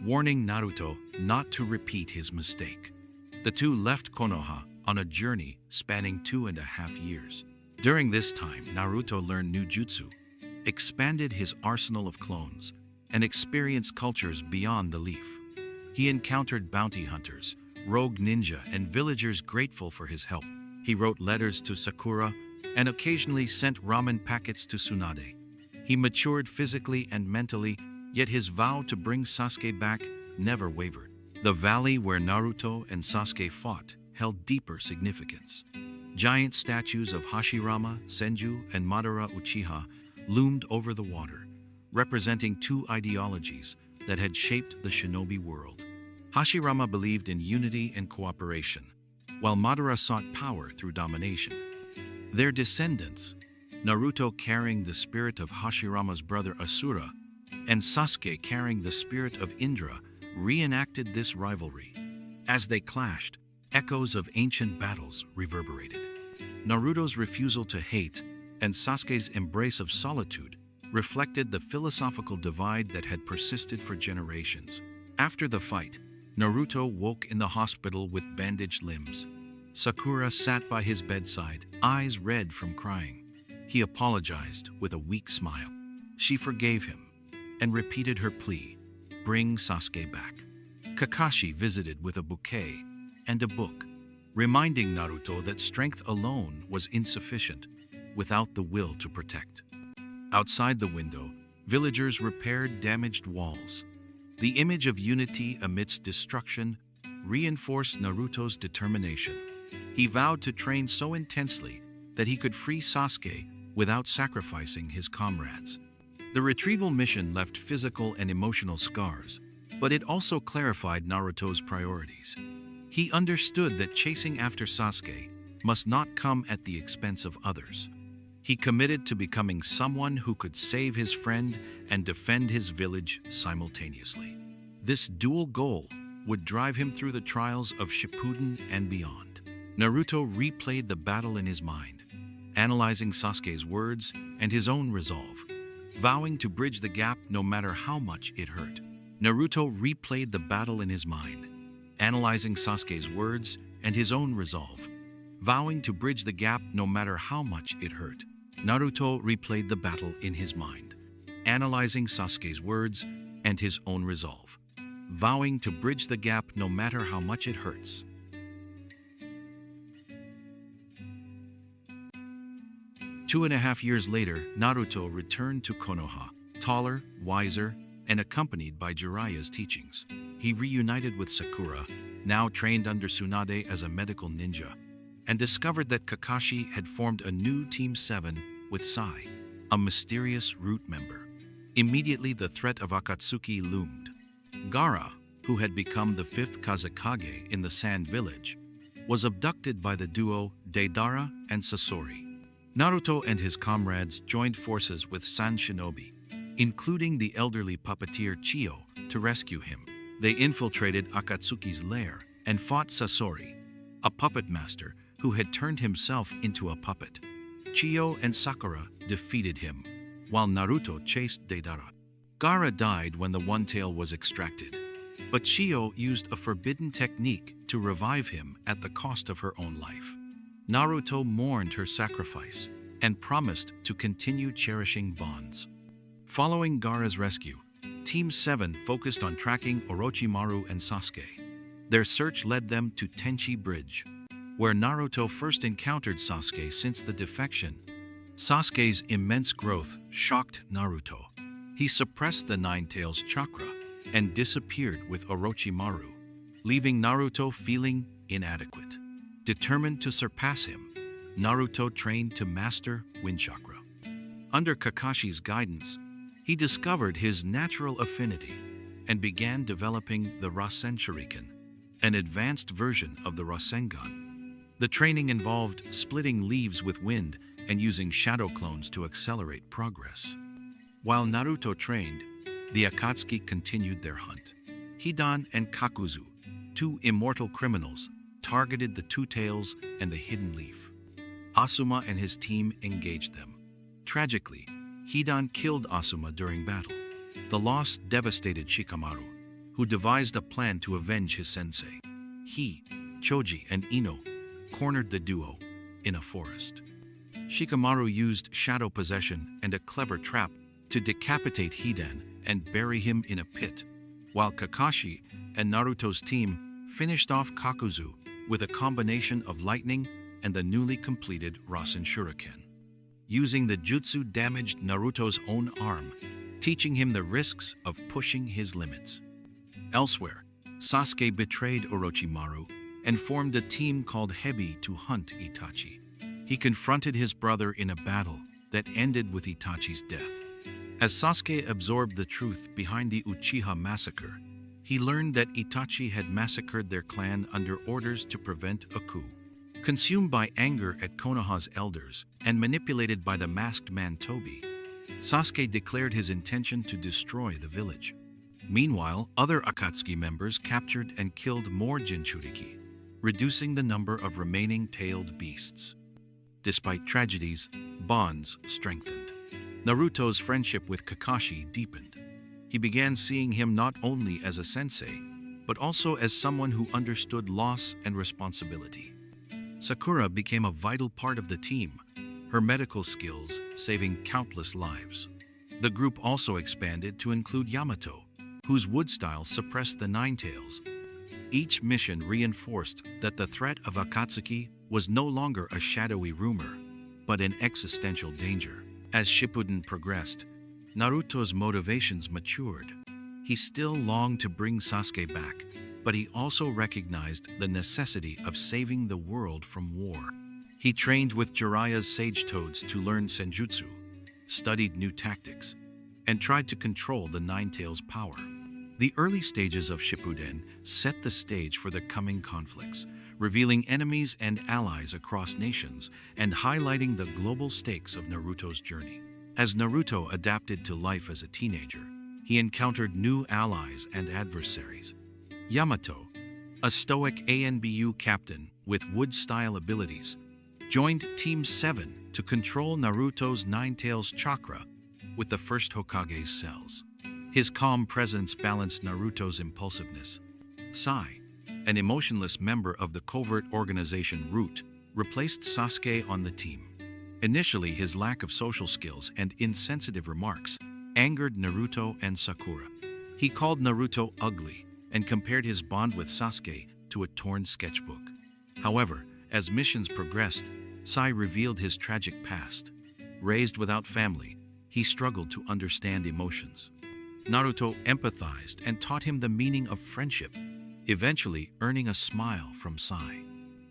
warning Naruto not to repeat his mistake. The two left Konoha on a journey spanning 2.5 years. During this time, Naruto learned new jutsu, expanded his arsenal of clones, and experienced cultures beyond the leaf. He encountered bounty hunters, rogue ninja, and villagers grateful for his help. He wrote letters to Sakura and occasionally sent ramen packets to Tsunade. He matured physically and mentally, yet his vow to bring Sasuke back never wavered. The valley where Naruto and Sasuke fought held deeper significance. Giant statues of Hashirama, Senju, and Madara Uchiha loomed over the water, representing two ideologies that had shaped the shinobi world. Hashirama believed in unity and cooperation, while Madara sought power through domination. Their descendants, Naruto carrying the spirit of Hashirama's brother Asura, and Sasuke carrying the spirit of Indra, reenacted this rivalry. As they clashed, echoes of ancient battles reverberated. Naruto's refusal to hate and Sasuke's embrace of solitude reflected the philosophical divide that had persisted for generations. After the fight, Naruto woke in the hospital with bandaged limbs. Sakura sat by his bedside, eyes red from crying. He apologized with a weak smile. She forgave him and repeated her plea, "Bring Sasuke back." Kakashi visited with a bouquet and a book, reminding Naruto that strength alone was insufficient without the will to protect. Outside the window, villagers repaired damaged walls. The image of unity amidst destruction reinforced Naruto's determination. He vowed to train so intensely that he could free Sasuke without sacrificing his comrades. The retrieval mission left physical and emotional scars, but it also clarified Naruto's priorities. He understood that chasing after Sasuke must not come at the expense of others. He committed to becoming someone who could save his friend and defend his village simultaneously. This dual goal would drive him through the trials of Shippuden and beyond. Naruto replayed the battle in his mind, analyzing Sasuke's words and his own resolve, vowing to bridge the gap no matter how much it hurt. Naruto replayed the battle in his mind, analyzing Sasuke's words and his own resolve, vowing to bridge the gap no matter how much it hurt. Naruto replayed the battle in his mind, analyzing Sasuke's words and his own resolve, vowing to bridge the gap no matter how much it hurts. 2.5 years later, Naruto returned to Konoha, taller, wiser, and accompanied by Jiraiya's teachings. He reunited with Sakura, now trained under Tsunade as a medical ninja, and discovered that Kakashi had formed a new Team 7 with Sai, a mysterious root member. Immediately, the threat of Akatsuki loomed. Gaara, who had become the 5th Kazekage in the Sand Village, was abducted by the duo Deidara and Sasori. Naruto and his comrades joined forces with San Shinobi, including the elderly puppeteer Chiyo, to rescue him. They infiltrated Akatsuki's lair and fought Sasori, a puppet master who had turned himself into a puppet. Chiyo and Sakura defeated him, while Naruto chased Deidara. Gaara died when the One Tail was extracted, but Chiyo used a forbidden technique to revive him at the cost of her own life. Naruto mourned her sacrifice and promised to continue cherishing bonds. Following Gaara's rescue, Team 7 focused on tracking Orochimaru and Sasuke. Their search led them to Tenchi Bridge, where Naruto first encountered Sasuke since the defection. Sasuke's immense growth shocked Naruto. He suppressed the Nine Tails chakra and disappeared with Orochimaru, leaving Naruto feeling inadequate. Determined to surpass him, Naruto trained to master Wind Chakra. Under Kakashi's guidance, he discovered his natural affinity and began developing the Rasen Shuriken, an advanced version of the Rasengan. The training involved splitting leaves with wind and using shadow clones to accelerate progress. While Naruto trained, the Akatsuki continued their hunt. Hidan and Kakuzu, two immortal criminals, targeted the Two Tails and the Hidden Leaf. Asuma and his team engaged them. Tragically, Hidan killed Asuma during battle. The loss devastated Shikamaru, who devised a plan to avenge his sensei. He, Choji, and Ino cornered the duo in a forest. Shikamaru used shadow possession and a clever trap to decapitate Hidan and bury him in a pit, while Kakashi and Naruto's team finished off Kakuzu with a combination of lightning and the newly completed Rasen Shuriken. Using the jutsu damaged Naruto's own arm, teaching him the risks of pushing his limits. Elsewhere, Sasuke betrayed Orochimaru and formed a team called Hebi to hunt Itachi. He confronted his brother in a battle that ended with Itachi's death. As Sasuke absorbed the truth behind the Uchiha massacre, he learned that Itachi had massacred their clan under orders to prevent a coup. Consumed by anger at Konoha's elders and manipulated by the masked man Tobi, Sasuke declared his intention to destroy the village. Meanwhile, other Akatsuki members captured and killed more Jinchuriki, reducing the number of remaining tailed beasts. Despite tragedies, bonds strengthened. Naruto's friendship with Kakashi deepened. He began seeing him not only as a sensei, but also as someone who understood loss and responsibility. Sakura became a vital part of the team, her medical skills saving countless lives. The group also expanded to include Yamato, whose wood style suppressed the Nine Tails. Each mission reinforced that the threat of Akatsuki was no longer a shadowy rumor, but an existential danger. As Shippuden progressed, Naruto's motivations matured. He still longed to bring Sasuke back, but he also recognized the necessity of saving the world from war. He trained with Jiraiya's Sage Toads to learn Senjutsu, studied new tactics, and tried to control the Nine Tails' power. The early stages of Shippuden set the stage for the coming conflicts, revealing enemies and allies across nations and highlighting the global stakes of Naruto's journey. As Naruto adapted to life as a teenager, he encountered new allies and adversaries. Yamato, a stoic ANBU captain with wood-style abilities, joined Team 7 to control Naruto's Nine Tails chakra with the first Hokage's cells. His calm presence balanced Naruto's impulsiveness. Sai, an emotionless member of the covert organization Root, replaced Sasuke on the team. Initially, his lack of social skills and insensitive remarks angered Naruto and Sakura. He called Naruto ugly and compared his bond with Sasuke to a torn sketchbook. However, as missions progressed, Sai revealed his tragic past. Raised without family, he struggled to understand emotions. Naruto empathized and taught him the meaning of friendship, eventually earning a smile from Sai.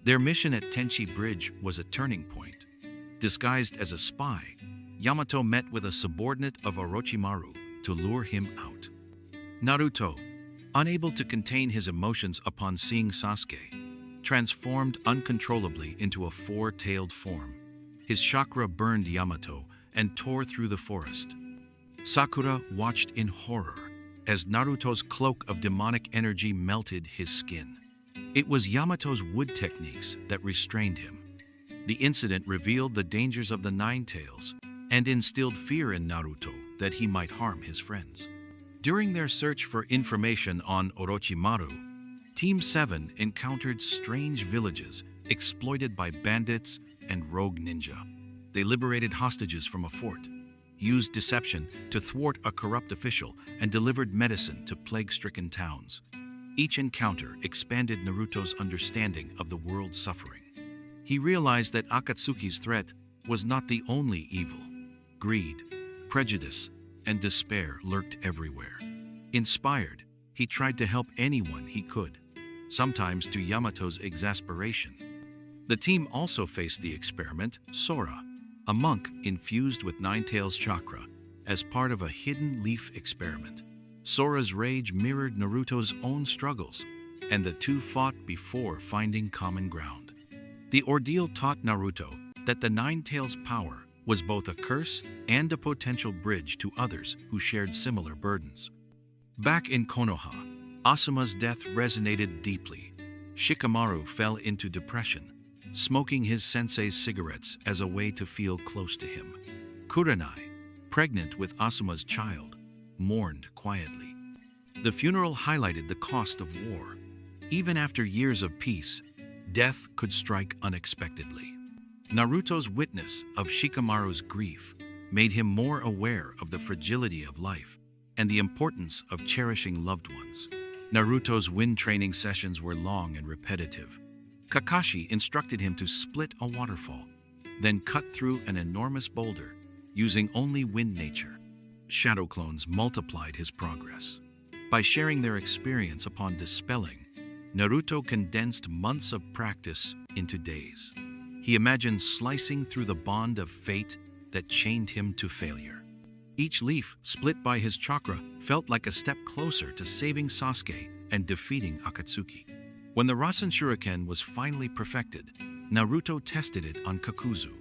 Their mission at Tenchi Bridge was a turning point. Disguised as a spy, Yamato met with a subordinate of Orochimaru to lure him out. Naruto, unable to contain his emotions upon seeing Sasuke, transformed uncontrollably into a four-tailed form. His chakra burned Yamato and tore through the forest. Sakura watched in horror as Naruto's cloak of demonic energy melted his skin. It was Yamato's wood techniques that restrained him. The incident revealed the dangers of the Nine Tails and instilled fear in Naruto that he might harm his friends. During their search for information on Orochimaru, Team 7 encountered strange villages exploited by bandits and rogue ninja. They liberated hostages from a fort, used deception to thwart a corrupt official, and delivered medicine to plague-stricken towns. Each encounter expanded Naruto's understanding of the world's suffering. He realized that Akatsuki's threat was not the only evil. Greed, prejudice, and despair lurked everywhere. Inspired, he tried to help anyone he could, sometimes to Yamato's exasperation. The team also faced the experiment Sora, a monk infused with Nine Tails chakra, as part of a hidden leaf experiment. Sora's rage mirrored Naruto's own struggles, and the two fought before finding common ground. The ordeal taught Naruto that the Nine Tails' power was both a curse and a potential bridge to others who shared similar burdens. Back in Konoha, Asuma's death resonated deeply. Shikamaru fell into depression, smoking his sensei's cigarettes as a way to feel close to him. Kurenai, pregnant with Asuma's child, mourned quietly. The funeral highlighted the cost of war. Even after years of peace, death could strike unexpectedly. Naruto's witness of Shikamaru's grief made him more aware of the fragility of life and the importance of cherishing loved ones. Naruto's wind training sessions were long and repetitive. Kakashi instructed him to split a waterfall, then cut through an enormous boulder using only wind nature. Shadow clones multiplied his progress. By sharing their experience upon dispelling, Naruto condensed months of practice into days. He imagined slicing through the bond of fate that chained him to failure. Each leaf split by his chakra felt like a step closer to saving Sasuke and defeating Akatsuki. When the Rasen Shuriken was finally perfected, Naruto tested it on Kakuzu.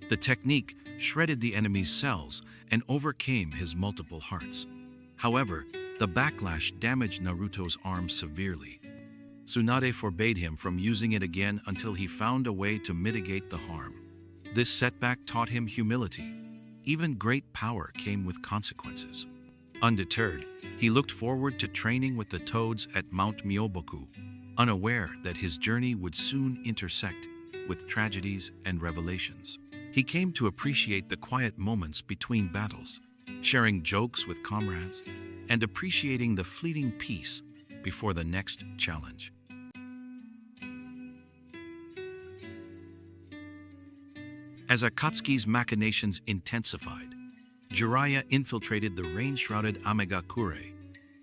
The technique shredded the enemy's cells and overcame his multiple hearts. However, the backlash damaged Naruto's arm severely. Tsunade forbade him from using it again until he found a way to mitigate the harm. This setback taught him humility. Even great power came with consequences. Undeterred, he looked forward to training with the toads at Mount Myoboku, unaware that his journey would soon intersect with tragedies and revelations. He came to appreciate the quiet moments between battles, sharing jokes with comrades, and appreciating the fleeting peace before the next challenge. As Akatsuki's machinations intensified, Jiraiya infiltrated the rain-shrouded Amegakure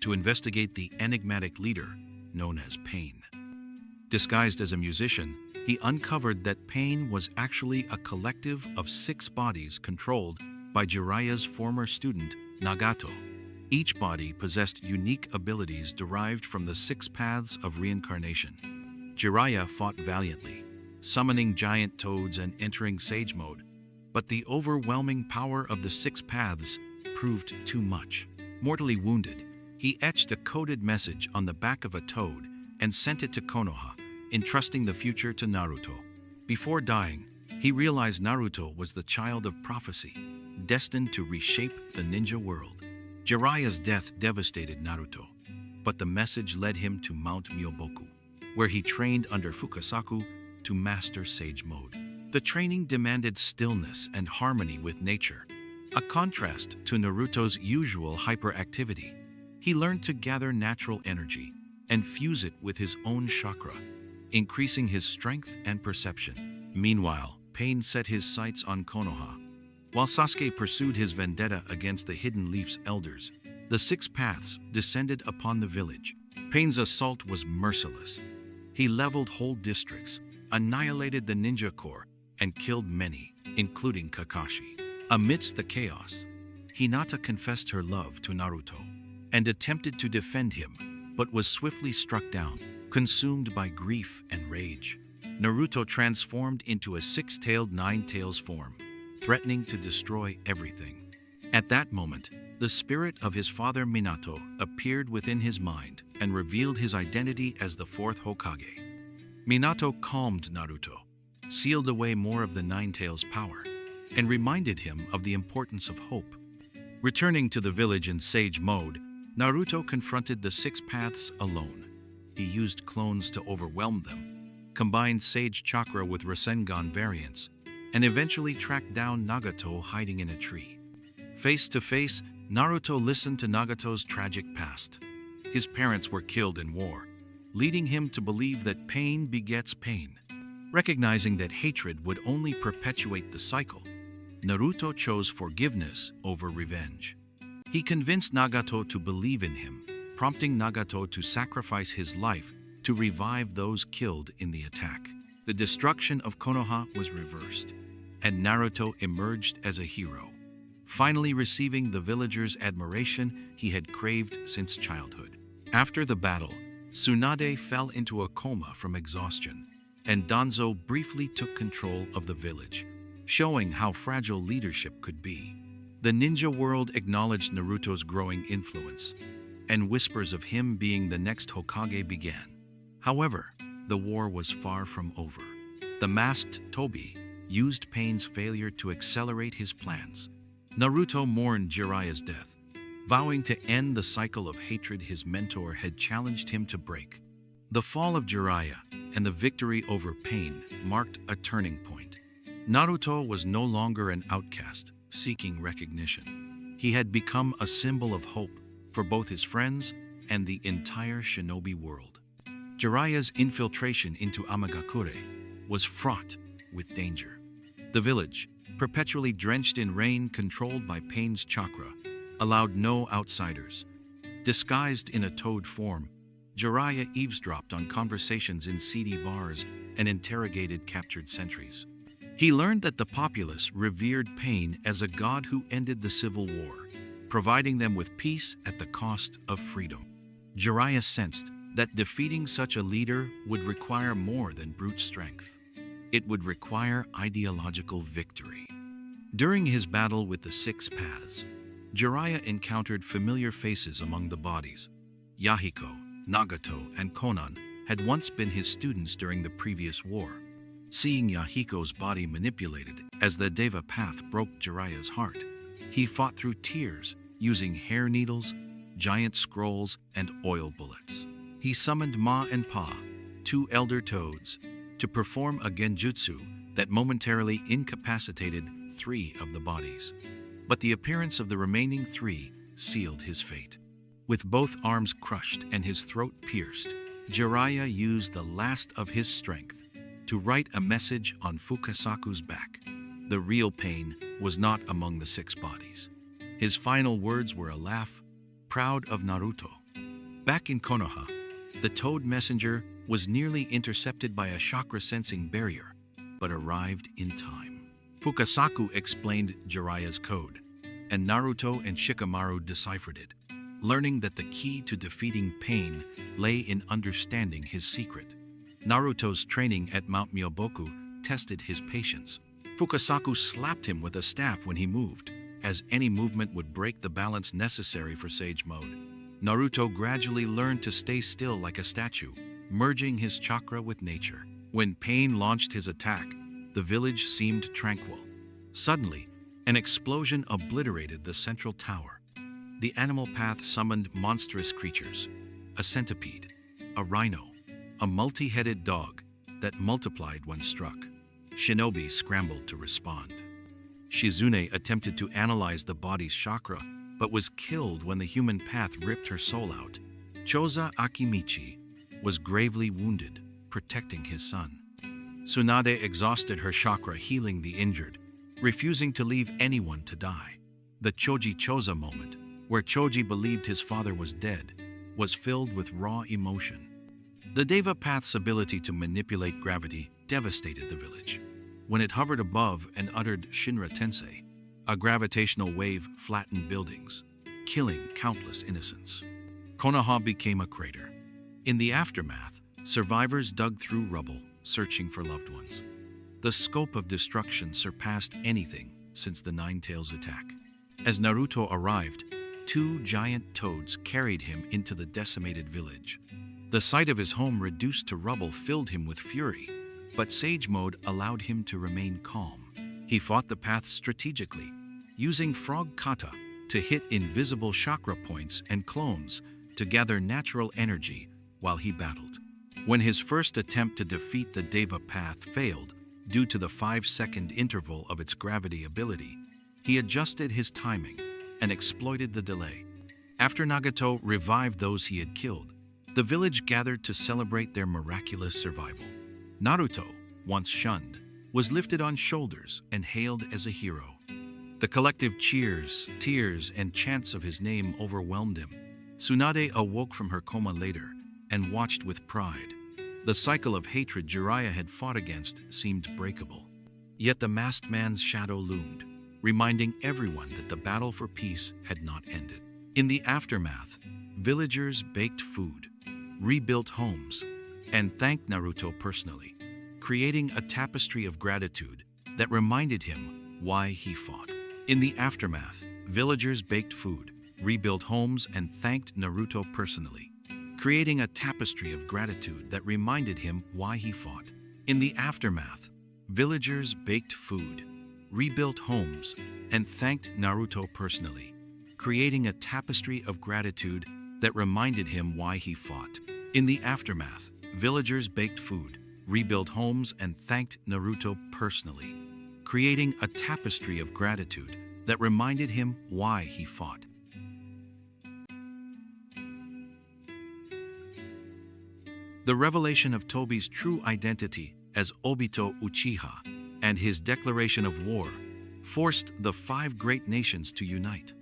to investigate the enigmatic leader known as Pain. Disguised as a musician, he uncovered that Pain was actually a collective of 6 bodies controlled by Jiraiya's former student, Nagato. Each body possessed unique abilities derived from the 6 paths of reincarnation. Jiraiya fought valiantly, summoning giant toads and entering Sage Mode, but the overwhelming power of the 6 paths proved too much. Mortally wounded, he etched a coded message on the back of a toad and sent it to Konoha, entrusting the future to Naruto. Before dying, he realized Naruto was the child of prophecy, destined to reshape the ninja world. Jiraiya's death devastated Naruto, but the message led him to Mount Myoboku, where he trained under Fukasaku to master Sage Mode. The training demanded stillness and harmony with nature, a contrast to Naruto's usual hyperactivity. He learned to gather natural energy and fuse it with his own chakra, increasing his strength and perception. Meanwhile, Pain set his sights on Konoha. While Sasuke pursued his vendetta against the Hidden Leaf's elders, the 6 paths descended upon the village. Pain's assault was merciless. He leveled whole districts, annihilated the ninja corps, and killed many, including Kakashi. Amidst the chaos, Hinata confessed her love to Naruto and attempted to defend him, but was swiftly struck down. Consumed by grief and rage, Naruto transformed into a 6-tailed Nine-Tails form, threatening to destroy everything. At that moment, the spirit of his father Minato appeared within his mind and revealed his identity as the 4th Hokage. Minato calmed Naruto, sealed away more of the Nine-Tails' power, and reminded him of the importance of hope. Returning to the village in Sage Mode, Naruto confronted the 6 paths alone. He used clones to overwhelm them, combined Sage Chakra with Rasengan variants, and eventually tracked down Nagato hiding in a tree. Face to face, Naruto listened to Nagato's tragic past. His parents were killed in war, leading him to believe that pain begets pain. Recognizing that hatred would only perpetuate the cycle, Naruto chose forgiveness over revenge. He convinced Nagato to believe in him, prompting Nagato to sacrifice his life to revive those killed in the attack. The destruction of Konoha was reversed, and Naruto emerged as a hero, finally receiving the villagers' admiration he had craved since childhood. After the battle, Tsunade fell into a coma from exhaustion, and Danzo briefly took control of the village, showing how fragile leadership could be. The ninja world acknowledged Naruto's growing influence, and whispers of him being the next Hokage began. However, the war was far from over. The masked Tobi used Pain's failure to accelerate his plans. Naruto mourned Jiraiya's death, vowing to end the cycle of hatred his mentor had challenged him to break. The fall of Jiraiya and the victory over Pain marked a turning point. Naruto was no longer an outcast seeking recognition. He had become a symbol of hope for both his friends and the entire shinobi world. Jiraiya's infiltration into Amagakure was fraught with danger. The village, perpetually drenched in rain controlled by Pain's chakra, allowed no outsiders. Disguised in a toad form, Jiraiya eavesdropped on conversations in seedy bars and interrogated captured sentries. He learned that the populace revered Pain as a god who ended the civil war, providing them with peace at the cost of freedom. Jiraiya sensed that defeating such a leader would require more than brute strength. It would require ideological victory. During his battle with the Six Paths, Jiraiya encountered familiar faces among the bodies. Yahiko, Nagato, and Konan had once been his students during the previous war. Seeing Yahiko's body manipulated as the Deva path broke Jiraiya's heart, he fought through tears using hair needles, giant scrolls, and oil bullets. He summoned Ma and Pa, two elder toads, to perform a genjutsu that momentarily incapacitated 3 of the bodies. But the appearance of the remaining 3 sealed his fate. With both arms crushed and his throat pierced, Jiraiya used the last of his strength to write a message on Fukasaku's back. The real Pain was not among the 6 bodies. His final words were a laugh, proud of Naruto. Back in Konoha, the Toad Messenger was nearly intercepted by a chakra-sensing barrier, but arrived in time. Fukasaku explained Jiraiya's code, and Naruto and Shikamaru deciphered it, learning that the key to defeating Pain lay in understanding his secret. Naruto's training at Mount Myoboku tested his patience. Fukasaku slapped him with a staff when he moved, as any movement would break the balance necessary for Sage Mode. Naruto gradually learned to stay still like a statue, merging his chakra with nature. When Pain launched his attack, the village seemed tranquil. Suddenly, an explosion obliterated the central tower. The animal path summoned monstrous creatures, a centipede, a rhino, a multi-headed dog that multiplied when struck. Shinobi scrambled to respond. Shizune attempted to analyze the body's chakra, but was killed when the human path ripped her soul out. Choza Akimichi was gravely wounded, protecting his son. Tsunade exhausted her chakra healing the injured, refusing to leave anyone to die. The Choji Choza moment, where Choji believed his father was dead, was filled with raw emotion. The Deva Path's ability to manipulate gravity devastated the village. When it hovered above and uttered Shinra Tensei, a gravitational wave flattened buildings, killing countless innocents. Konoha became a crater. In the aftermath, survivors dug through rubble, searching for loved ones. The scope of destruction surpassed anything since the Nine-Tails attack. As Naruto arrived, 2 giant toads carried him into the decimated village. The sight of his home reduced to rubble filled him with fury, but Sage Mode allowed him to remain calm. He fought the path strategically, using Frog Kata to hit invisible chakra points and clones to gather natural energy while he battled. When his first attempt to defeat the Deva path failed due to the 5-second interval of its gravity ability, he adjusted his timing and exploited the delay. After Nagato revived those he had killed, the village gathered to celebrate their miraculous survival. Naruto, once shunned, was lifted on shoulders and hailed as a hero. The collective cheers, tears, and chants of his name overwhelmed him. Tsunade awoke from her coma later and watched with pride. The cycle of hatred Jiraiya had fought against seemed breakable. Yet the masked man's shadow loomed, reminding everyone that the battle for peace had not ended. In the aftermath, villagers baked food, rebuilt homes, and thanked Naruto personally. creating a tapestry of gratitude that reminded him why he fought. In the aftermath, villagers baked food, rebuilt homes, and thanked Naruto personally, creating a tapestry of gratitude that reminded him why he fought. In the aftermath, villagers baked food, rebuilt homes, and thanked Naruto personally, creating a tapestry of gratitude that reminded him why he fought. In the aftermath, villagers baked food, rebuilt homes, and thanked Naruto personally, creating a tapestry of gratitude that reminded him why he fought. The revelation of Tobi's true identity as Obito Uchiha and his declaration of war forced the 5 great nations to unite.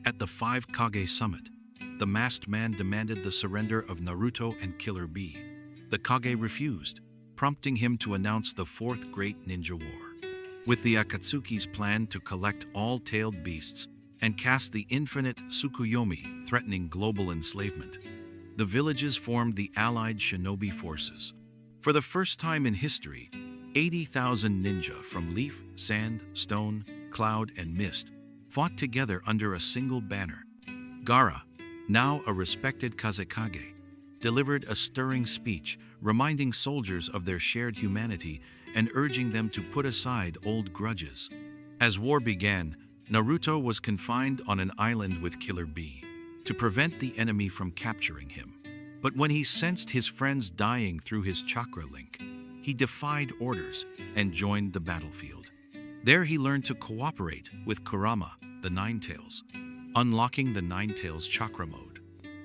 At the 5 Kage summit, the masked man demanded the surrender of Naruto and Killer Bee. The Kage refused, prompting him to announce the 4th Great Ninja War. With the Akatsuki's plan to collect all tailed beasts and cast the infinite Tsukuyomi threatening global enslavement, the villages formed the allied shinobi forces. For the first time in history, 80,000 ninja from leaf, sand, stone, cloud, and mist fought together under a single banner. Gaara, now a respected Kazekage, delivered a stirring speech reminding soldiers of their shared humanity and urging them to put aside old grudges. As war began, Naruto was confined on an island with Killer Bee to prevent the enemy from capturing him. But when he sensed his friends dying through his chakra link, he defied orders and joined the battlefield. There he learned to cooperate with Kurama, the Ninetales, unlocking the Ninetales chakra mode.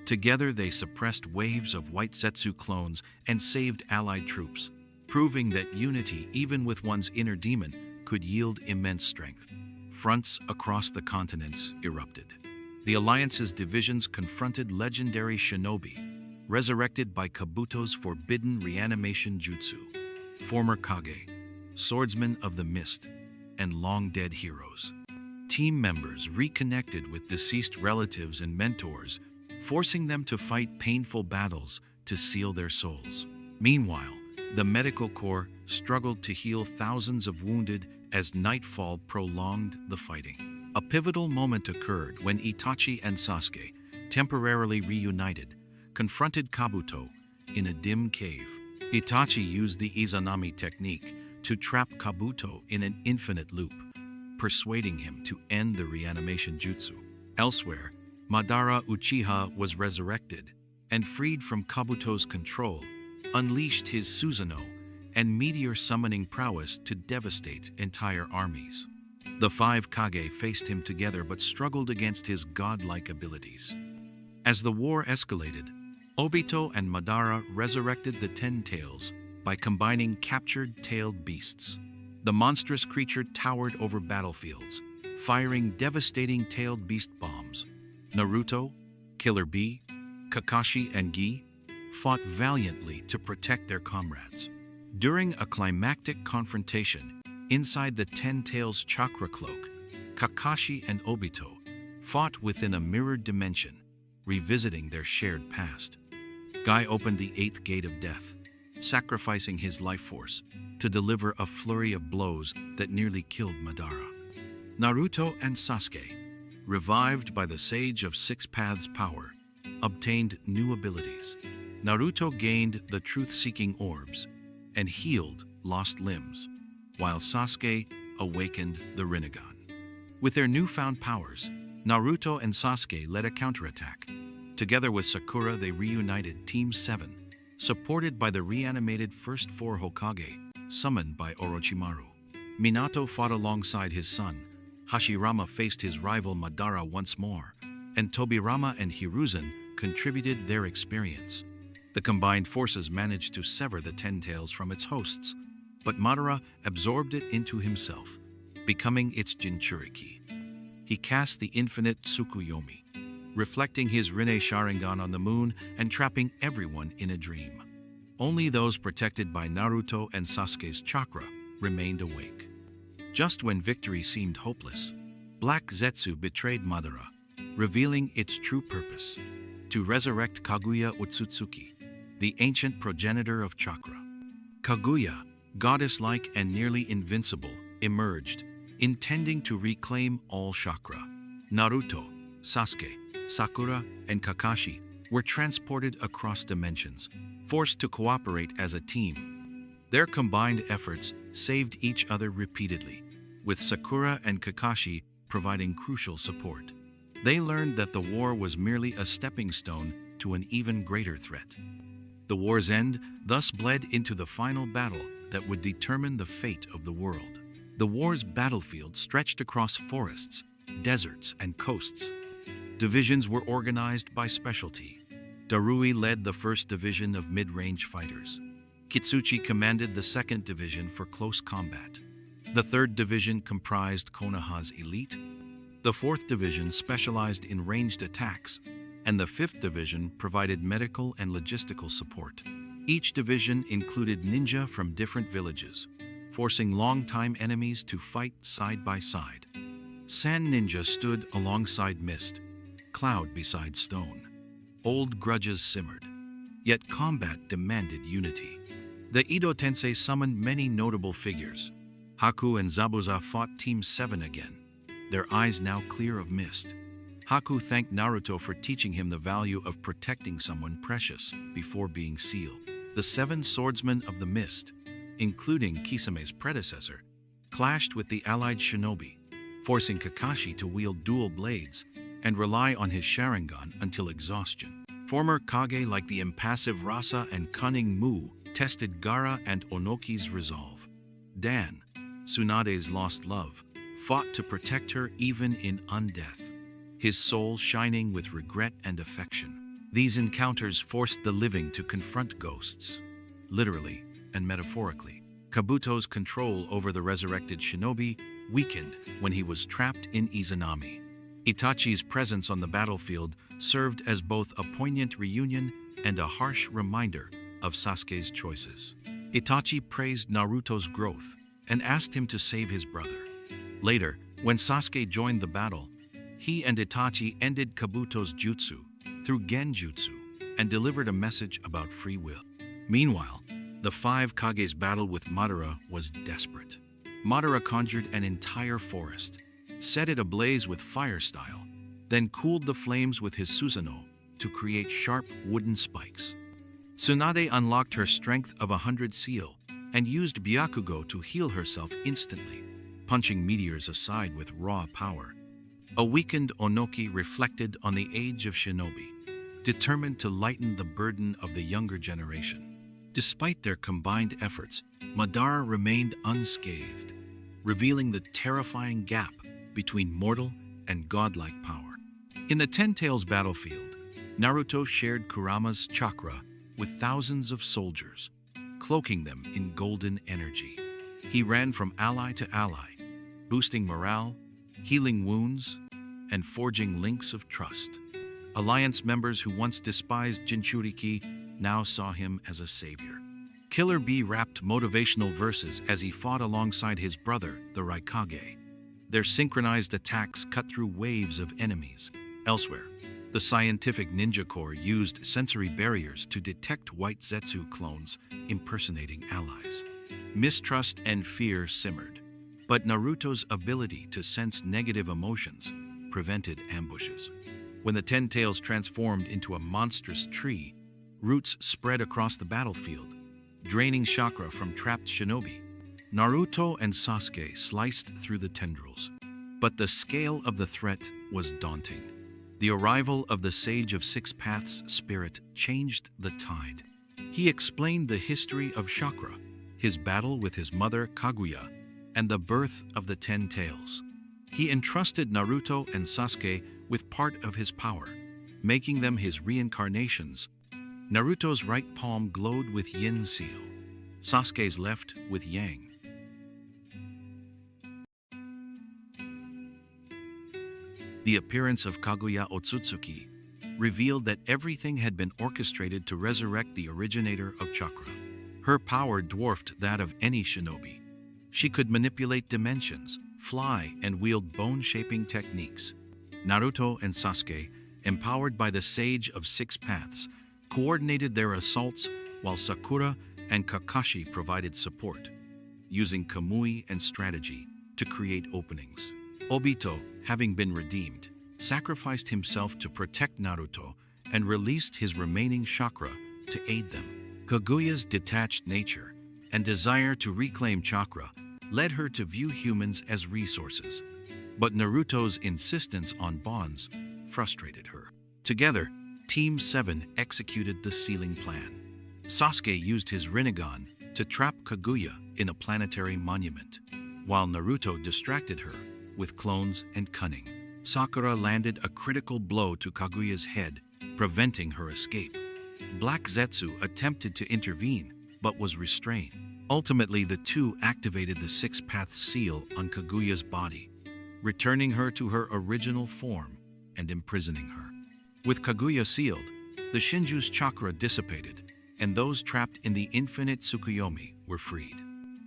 Together they suppressed waves of White Zetsu clones and saved allied troops, proving that unity, even with one's inner demon, could yield immense strength. Fronts across the continents erupted. The Alliance's divisions confronted legendary shinobi, resurrected by Kabuto's forbidden reanimation jutsu, former Kage, swordsmen of the mist, and long-dead heroes. Team members reconnected with deceased relatives and mentors, forcing them to fight painful battles to seal their souls. Meanwhile, the medical corps struggled to heal thousands of wounded as nightfall prolonged the fighting. A pivotal moment occurred when Itachi and Sasuke, temporarily reunited, confronted Kabuto in a dim cave. Itachi used the Izanami technique to trap Kabuto in an infinite loop, persuading him to end the reanimation jutsu. Elsewhere, Madara Uchiha was resurrected and, freed from Kabuto's control, unleashed his Susanoo and meteor summoning prowess to devastate entire armies. The 5 Kage faced him together but struggled against his godlike abilities. As the war escalated, Obito and Madara resurrected the 10 Tails by combining captured tailed beasts. The monstrous creature towered over battlefields, firing devastating tailed beast bombs. Naruto, Killer Bee, Kakashi, and Gi fought valiantly to protect their comrades. During a climactic confrontation inside the 10 Tails chakra cloak, Kakashi and Obito fought within a mirrored dimension, revisiting their shared past. Guy opened the 8th gate of death, sacrificing his life force to deliver a flurry of blows that nearly killed Madara. Naruto and Sasuke, revived by the Sage of 6 Paths power, obtained new abilities. Naruto gained the truth-seeking orbs and healed lost limbs, while Sasuke awakened the Rinnegan. With their newfound powers, Naruto and Sasuke led a counterattack. Together with Sakura, they reunited Team 7, supported by the reanimated first 4 Hokage, summoned by Orochimaru. Minato fought alongside his son, Hashirama faced his rival Madara once more, and Tobirama and Hiruzen contributed their experience. The combined forces managed to sever the 10 Tails from its hosts, but Madara absorbed it into himself, becoming its Jinchuriki. He cast the infinite Tsukuyomi, reflecting his Rinne Sharingan on the moon and trapping everyone in a dream. Only those protected by Naruto and Sasuke's chakra remained awake. Just when victory seemed hopeless, Black Zetsu betrayed Madara, revealing its true purpose: to resurrect Kaguya Otsutsuki, the ancient progenitor of chakra. Kaguya, goddess-like and nearly invincible, emerged, intending to reclaim all chakra. Naruto, Sasuke, Sakura, and Kakashi were transported across dimensions, forced to cooperate as a team. Their combined efforts saved each other repeatedly, with Sakura and Kakashi providing crucial support. They learned that the war was merely a stepping stone to an even greater threat. The war's end thus bled into the final battle that would determine the fate of the world. The war's battlefield stretched across forests, deserts, and coasts. Divisions were organized by specialty. Darui led the 1st Division of mid-range fighters. Kitsuchi commanded the 2nd Division for close combat. The 3rd Division comprised Konoha's elite. The 4th Division specialized in ranged attacks, and the 5th Division provided medical and logistical support. Each division included ninja from different villages, forcing longtime enemies to fight side by side. Sand ninja stood alongside mist, cloud beside stone. Old grudges simmered, yet combat demanded unity. The Edo Tensei summoned many notable figures. Haku and Zabuza fought Team 7 again, their eyes now clear of mist. Haku thanked Naruto for teaching him the value of protecting someone precious before being sealed. The 7 swordsmen of the mist, including Kisame's predecessor, clashed with the allied shinobi, forcing Kakashi to wield dual blades and rely on his Sharingan until exhaustion. Former Kage like the impassive Rasa and cunning Mu tested Gaara and Onoki's resolve. Dan, Tsunade's lost love, fought to protect her even in undeath, his soul shining with regret and affection. These encounters forced the living to confront ghosts, literally and metaphorically. Kabuto's control over the resurrected shinobi weakened when he was trapped in Izanami. Itachi's presence on the battlefield served as both a poignant reunion and a harsh reminder of Sasuke's choices. Itachi praised Naruto's growth and asked him to save his brother. Later, when Sasuke joined the battle, he and Itachi ended Kabuto's jutsu through genjutsu and delivered a message about free will. Meanwhile, the 5 Kage's battle with Madara was desperate. Madara conjured an entire forest, set it ablaze with fire style, then cooled the flames with his Susanoo to create sharp wooden spikes. Tsunade unlocked her strength of 100 seal and used Byakugo to heal herself instantly, punching meteors aside with raw power. A weakened Onoki reflected on the age of shinobi, determined to lighten the burden of the younger generation. Despite their combined efforts, Madara remained unscathed, revealing the terrifying gap between mortal and godlike power. In the Ten Tails battlefield, Naruto shared Kurama's chakra with thousands of soldiers, cloaking them in golden energy. He ran from ally to ally, boosting morale, healing wounds, and forging links of trust. Alliance members who once despised Jinchuriki now saw him as a savior. Killer Bee rapped motivational verses as he fought alongside his brother, the Raikage. Their synchronized attacks cut through waves of enemies. Elsewhere, the scientific ninja corps used sensory barriers to detect white Zetsu clones impersonating allies. Mistrust and fear simmered, but Naruto's ability to sense negative emotions prevented ambushes. When the Ten Tails transformed into a monstrous tree, roots spread across the battlefield, draining chakra from trapped shinobi. Naruto and Sasuke sliced through the tendrils, but the scale of the threat was daunting. The arrival of the Sage of Six Paths spirit changed the tide. He explained the history of chakra, his battle with his mother Kaguya, and the birth of the Ten Tails. He entrusted Naruto and Sasuke with part of his power, making them his reincarnations. Naruto's right palm glowed with yin seal, Sasuke's left with yang. The appearance of Kaguya Otsutsuki revealed that everything had been orchestrated to resurrect the originator of chakra. Her power dwarfed that of any shinobi. She could manipulate dimensions, fly, and wield bone-shaping techniques. Naruto and Sasuke, empowered by the Sage of Six Paths, coordinated their assaults while Sakura and Kakashi provided support. using kamui and strategy to create openings. Obito, having been redeemed, sacrificed himself to protect Naruto and released his remaining chakra to aid them. Kaguya's detached nature and desire to reclaim chakra led her to view humans as resources, but Naruto's insistence on bonds frustrated her. Together, Team 7 executed the sealing plan. Sasuke used his Rinnegan to trap Kaguya in a planetary monument, while Naruto distracted her with clones and cunning. Sakura landed a critical blow to Kaguya's head, preventing her escape. Black Zetsu attempted to intervene, but was restrained. Ultimately, the two activated the six-path seal on Kaguya's body, returning her to her original form and imprisoning her. With Kaguya sealed, the Shinju's chakra dissipated, and those trapped in the infinite Tsukuyomi were freed.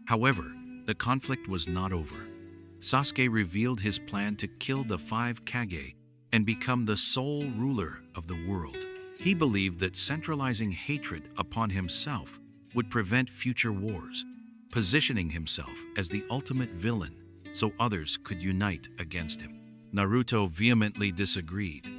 However, the conflict was not over. Sasuke revealed his plan to kill the 5 Kage and become the sole ruler of the world. He believed that centralizing hatred upon himself would prevent future wars, positioning himself as the ultimate villain so others could unite against him. Naruto vehemently disagreed,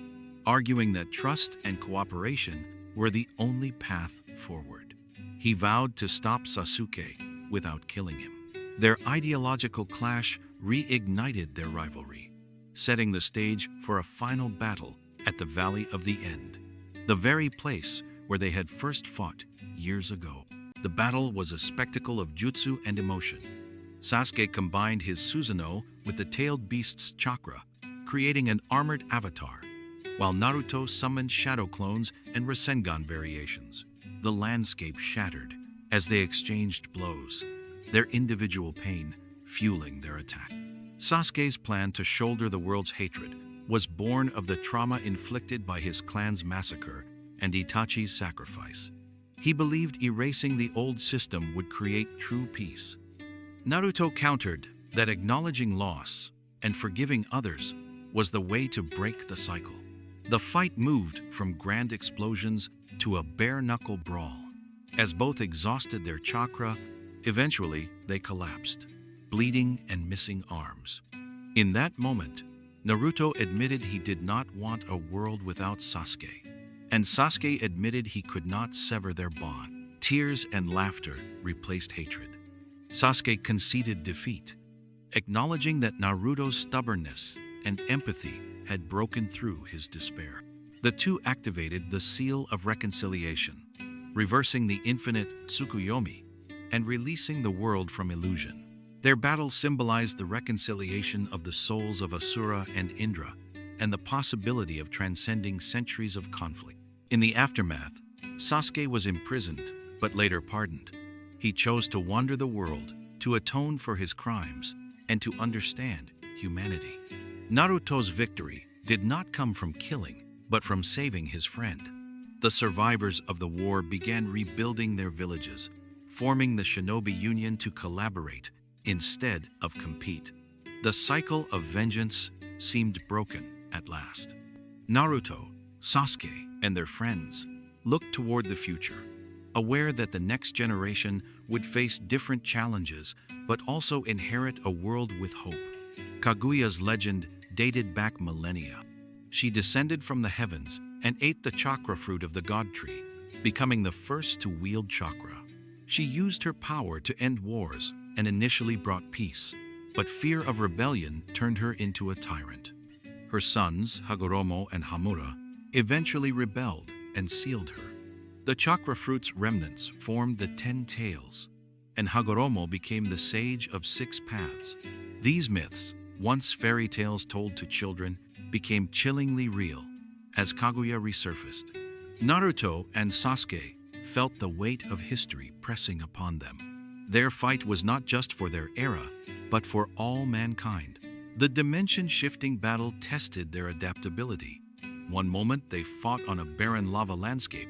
arguing that trust and cooperation were the only path forward. He vowed to stop Sasuke without killing him. Their ideological clash reignited their rivalry, setting the stage for a final battle at the Valley of the End, the very place where they had first fought years ago. The battle was a spectacle of jutsu and emotion. Sasuke combined his Susanoo with the tailed beast's chakra, creating an armored avatar, while Naruto summoned shadow clones and Rasengan variations. The landscape shattered as they exchanged blows, their individual pain fueling their attack. Sasuke's plan to shoulder the world's hatred was born of the trauma inflicted by his clan's massacre and Itachi's sacrifice. He believed erasing the old system would create true peace. Naruto countered that acknowledging loss and forgiving others was the way to break the cycle. The fight moved from grand explosions to a bare-knuckle brawl. As both exhausted their chakra, eventually they collapsed, bleeding and missing arms. In that moment, Naruto admitted he did not want a world without Sasuke, and Sasuke admitted he could not sever their bond. Tears and laughter replaced hatred. Sasuke conceded defeat, acknowledging that Naruto's stubbornness and empathy had broken through his despair. The two activated the Seal of Reconciliation, reversing the infinite Tsukuyomi and releasing the world from illusion. Their battle symbolized the reconciliation of the souls of Asura and Indra and the possibility of transcending centuries of conflict. In the aftermath, Sasuke was imprisoned but later pardoned. He chose to wander the world to atone for his crimes and to understand humanity. Naruto's victory did not come from killing, but from saving his friend. The survivors of the war began rebuilding their villages, forming the shinobi union to collaborate instead of compete. The cycle of vengeance seemed broken at last. Naruto, Sasuke, and their friends looked toward the future, aware that the next generation would face different challenges but also inherit a world with hope. Kaguya's legend dated back millennia. She descended from the heavens and ate the chakra fruit of the god tree, becoming the first to wield chakra. She used her power to end wars and initially brought peace, but fear of rebellion turned her into a tyrant. Her sons, Hagoromo and Hamura, eventually rebelled and sealed her. The chakra fruit's remnants formed the 10 tails, and Hagoromo became the sage of 6 paths. These myths, once fairy tales told to children, became chillingly real as Kaguya resurfaced. Naruto and Sasuke felt the weight of history pressing upon them. Their fight was not just for their era, but for all mankind. The dimension-shifting battle tested their adaptability. One moment they fought on a barren lava landscape.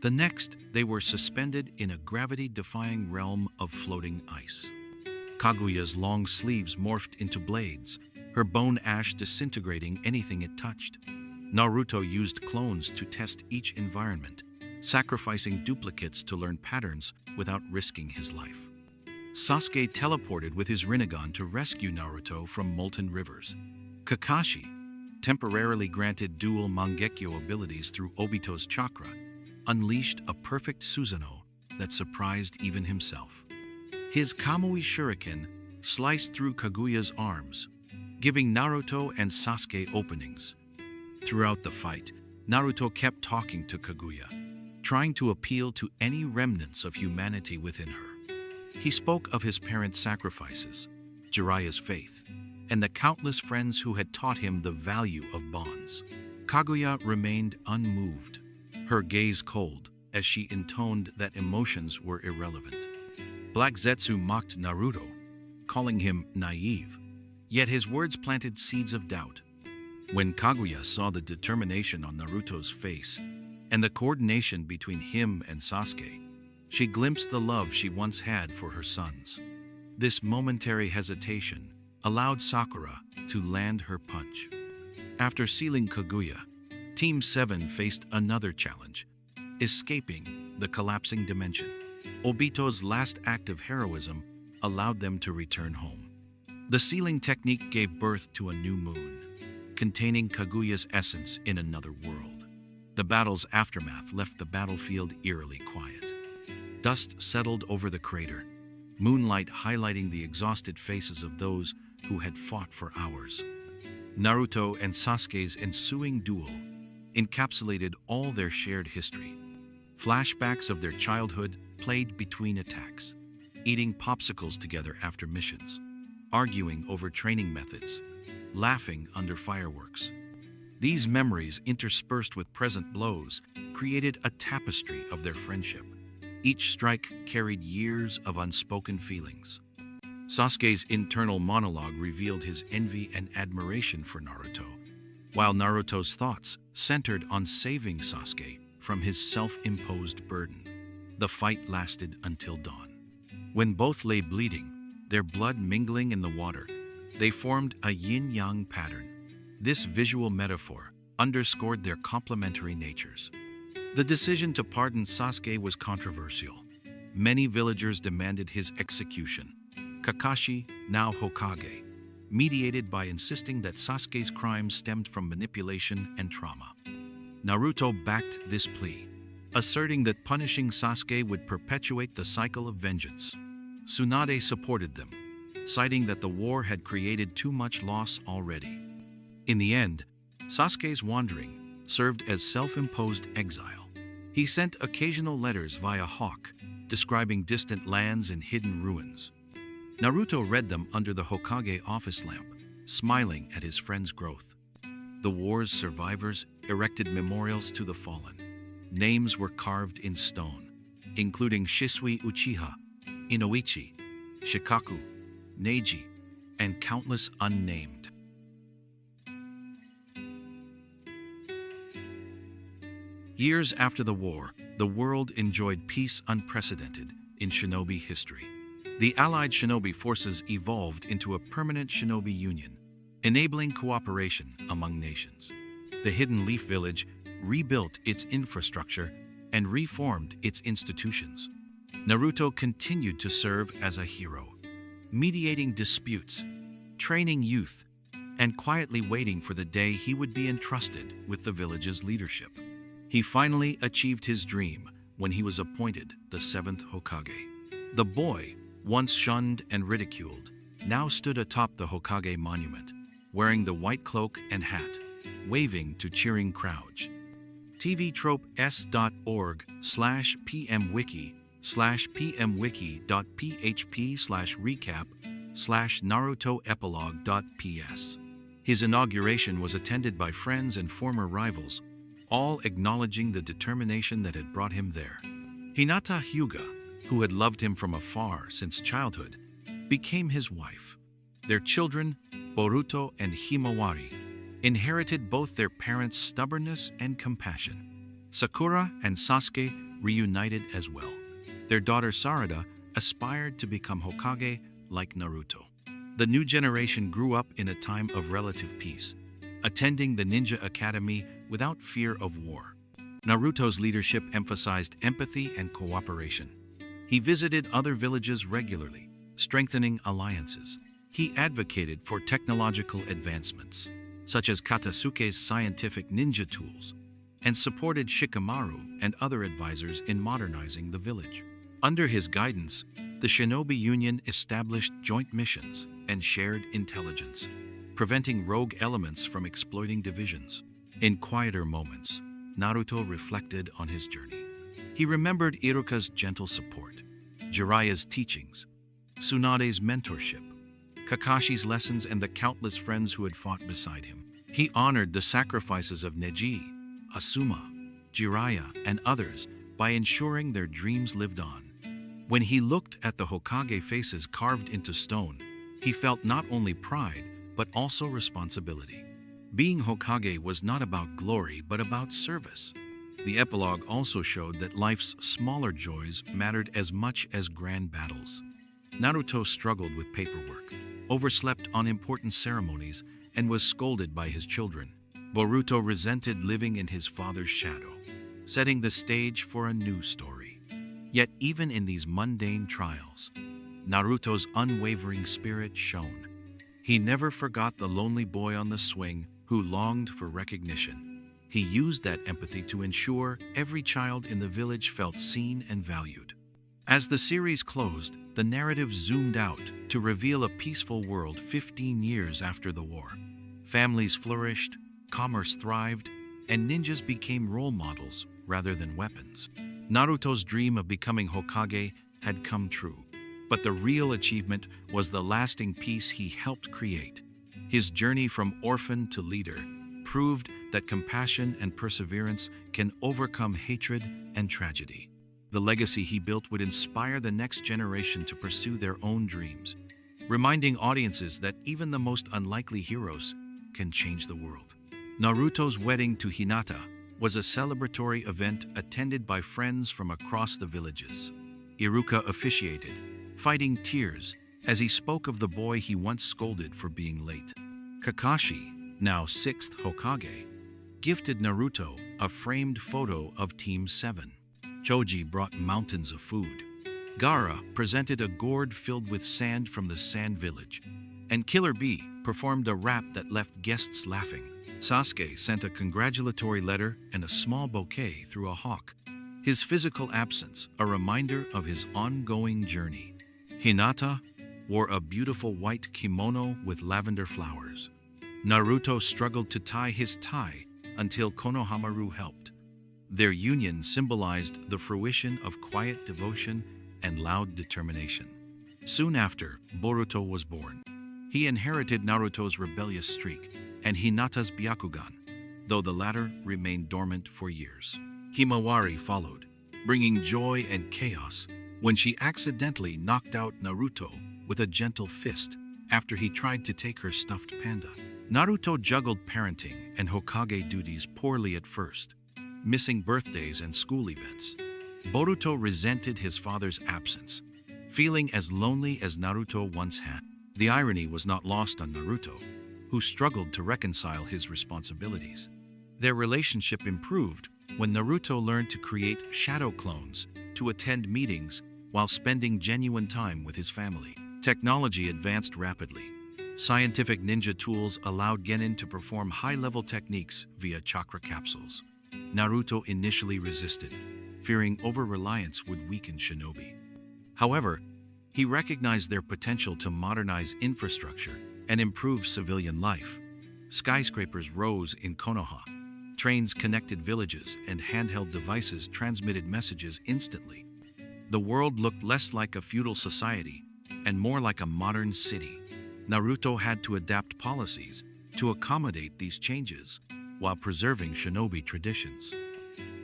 The next, they were suspended in a gravity-defying realm of floating ice. Kaguya's long sleeves morphed into blades, her bone ash disintegrating anything it touched. Naruto used clones to test each environment, sacrificing duplicates to learn patterns without risking his life. Sasuke teleported with his Rinnegan to rescue Naruto from molten rivers. Kakashi temporarily granted dual Mangekyo abilities through Obito's chakra, unleashed a perfect Susanoo that surprised even himself. His Kamui Shuriken sliced through Kaguya's arms, giving Naruto and Sasuke openings. Throughout the fight, Naruto kept talking to Kaguya, trying to appeal to any remnants of humanity within her. He spoke of his parents' sacrifices, Jiraiya's faith, and the countless friends who had taught him the value of bonds. Kaguya remained unmoved, her gaze cold as she intoned that emotions were irrelevant. Black Zetsu mocked Naruto, calling him naive, yet his words planted seeds of doubt. When Kaguya saw the determination on Naruto's face and the coordination between him and Sasuke, she glimpsed the love she once had for her sons. This momentary hesitation allowed Sakura to land her punch. After sealing Kaguya, Team 7 faced another challenge, escaping the collapsing dimension. Obito's last act of heroism allowed them to return home. The sealing technique gave birth to a new moon, containing Kaguya's essence in another world. The battle's aftermath left the battlefield eerily quiet. Dust settled over the crater, moonlight highlighting the exhausted faces of those who had fought for hours. Naruto and Sasuke's ensuing duel encapsulated all their shared history. Flashbacks of their childhood played between attacks, eating popsicles together after missions, arguing over training methods, laughing under fireworks. These memories, interspersed with present blows, created a tapestry of their friendship. Each strike carried years of unspoken feelings. Sasuke's internal monologue revealed his envy and admiration for Naruto, while Naruto's thoughts centered on saving Sasuke from his self-imposed burden. The fight lasted until dawn. When both lay bleeding, their blood mingling in the water, they formed a yin-yang pattern. This visual metaphor underscored their complementary natures. The decision to pardon Sasuke was controversial. Many villagers demanded his execution. Kakashi, now Hokage, mediated by insisting that Sasuke's crimes stemmed from manipulation and trauma. Naruto backed this plea, asserting that punishing Sasuke would perpetuate the cycle of vengeance. Tsunade supported them, citing that the war had created too much loss already. In the end, Sasuke's wandering served as self-imposed exile. He sent occasional letters via hawk, describing distant lands and hidden ruins. Naruto read them under the Hokage office lamp, smiling at his friend's growth. The war's survivors erected memorials to the fallen. Names were carved in stone, including Shisui Uchiha, Inoichi, Shikaku, Neji, and countless unnamed. Years after the war, the world enjoyed peace unprecedented in shinobi history. The allied shinobi forces evolved into a permanent shinobi union, enabling cooperation among nations. The Hidden Leaf Village rebuilt its infrastructure and reformed its institutions. Naruto continued to serve as a hero, mediating disputes, training youth, and quietly waiting for the day he would be entrusted with the village's leadership. He finally achieved his dream when he was appointed the 7th Hokage. The boy, once shunned and ridiculed, now stood atop the Hokage monument, wearing the white cloak and hat, waving to cheering crowds. tvtrope s.org/pmwiki/pmwiki.php/recap/narutoepilogue.ps. His inauguration was attended by friends and former rivals, all acknowledging the determination that had brought him there. Hinata Hyuga, who had loved him from afar since childhood, became his wife. Their children, Boruto and Himawari, inherited both their parents' stubbornness and compassion. Sakura and Sasuke reunited as well. Their daughter Sarada aspired to become Hokage like Naruto. The new generation grew up in a time of relative peace, attending the ninja academy without fear of war. Naruto's leadership emphasized empathy and cooperation. He visited other villages regularly, strengthening alliances. He advocated for technological advancements, such as Akatsuki's scientific ninja tools, and supported Shikamaru and other advisors in modernizing the village. Under his guidance, the Shinobi Union established joint missions and shared intelligence, preventing rogue elements from exploiting divisions. In quieter moments, Naruto reflected on his journey. He remembered Iruka's gentle support, Jiraiya's teachings, Tsunade's mentorship, Kakashi's lessons, and the countless friends who had fought beside him. He honored the sacrifices of Neji, Asuma, Jiraiya, and others by ensuring their dreams lived on. When he looked at the Hokage faces carved into stone, he felt not only pride, but also responsibility. Being Hokage was not about glory, but about service. The epilogue also showed that life's smaller joys mattered as much as grand battles. Naruto struggled with paperwork, overslept on important ceremonies, and was scolded by his children. Boruto resented living in his father's shadow, setting the stage for a new story. Yet even in these mundane trials, Naruto's unwavering spirit shone. He never forgot the lonely boy on the swing who longed for recognition. He used that empathy to ensure every child in the village felt seen and valued. As the series closed, the narrative zoomed out to reveal a peaceful world 15 years after the war. Families flourished, commerce thrived, and ninjas became role models rather than weapons. Naruto's dream of becoming Hokage had come true, but the real achievement was the lasting peace he helped create. His journey from orphan to leader proved that compassion and perseverance can overcome hatred and tragedy. The legacy he built would inspire the next generation to pursue their own dreams, reminding audiences that even the most unlikely heroes can change the world. Naruto's wedding to Hinata was a celebratory event attended by friends from across the villages. Iruka officiated, fighting tears as he spoke of the boy he once scolded for being late. Kakashi, now 6th Hokage, gifted Naruto a framed photo of Team 7. Choji brought mountains of food. Gaara presented a gourd filled with sand from the Sand Village. And Killer Bee performed a rap that left guests laughing. Sasuke sent a congratulatory letter and a small bouquet through a hawk. His physical absence, a reminder of his ongoing journey. Hinata wore a beautiful white kimono with lavender flowers. Naruto struggled to tie his tie until Konohamaru helped. Their union symbolized the fruition of quiet devotion and loud determination. Soon after, Boruto was born. He inherited Naruto's rebellious streak and Hinata's Byakugan, though the latter remained dormant for years. Himawari followed, bringing joy and chaos when she accidentally knocked out Naruto with a gentle fist after he tried to take her stuffed panda. Naruto juggled parenting and Hokage duties poorly at first, missing birthdays and school events. Boruto resented his father's absence, feeling as lonely as Naruto once had. The irony was not lost on Naruto, who struggled to reconcile his responsibilities. Their relationship improved when Naruto learned to create shadow clones to attend meetings while spending genuine time with his family. Technology advanced rapidly. Scientific ninja tools allowed Genin to perform high-level techniques via chakra capsules. Naruto initially resisted, fearing over-reliance would weaken shinobi. However, he recognized their potential to modernize infrastructure and improve civilian life. Skyscrapers rose in Konoha. Trains connected villages, and handheld devices transmitted messages instantly. The world looked less like a feudal society and more like a modern city. Naruto had to adapt policies to accommodate these changes while preserving shinobi traditions.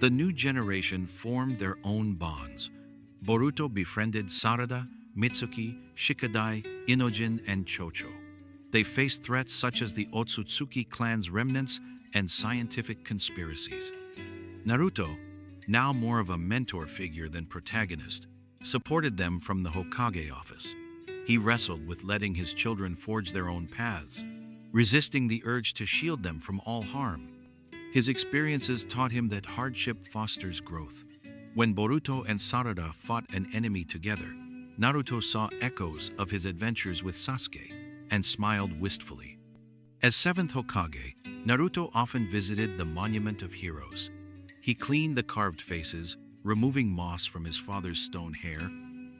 The new generation formed their own bonds. Boruto befriended Sarada, Mitsuki, Shikadai, Inojin, and Chocho. They faced threats such as the Otsutsuki clan's remnants and scientific conspiracies. Naruto, now more of a mentor figure than protagonist, supported them from the Hokage office. He wrestled with letting his children forge their own paths, resisting the urge to shield them from all harm. His experiences taught him that hardship fosters growth. When Boruto and Sarada fought an enemy together, Naruto saw echoes of his adventures with Sasuke and smiled wistfully. As seventh Hokage, Naruto often visited the Monument of Heroes. He cleaned the carved faces, removing moss from his father's stone hair,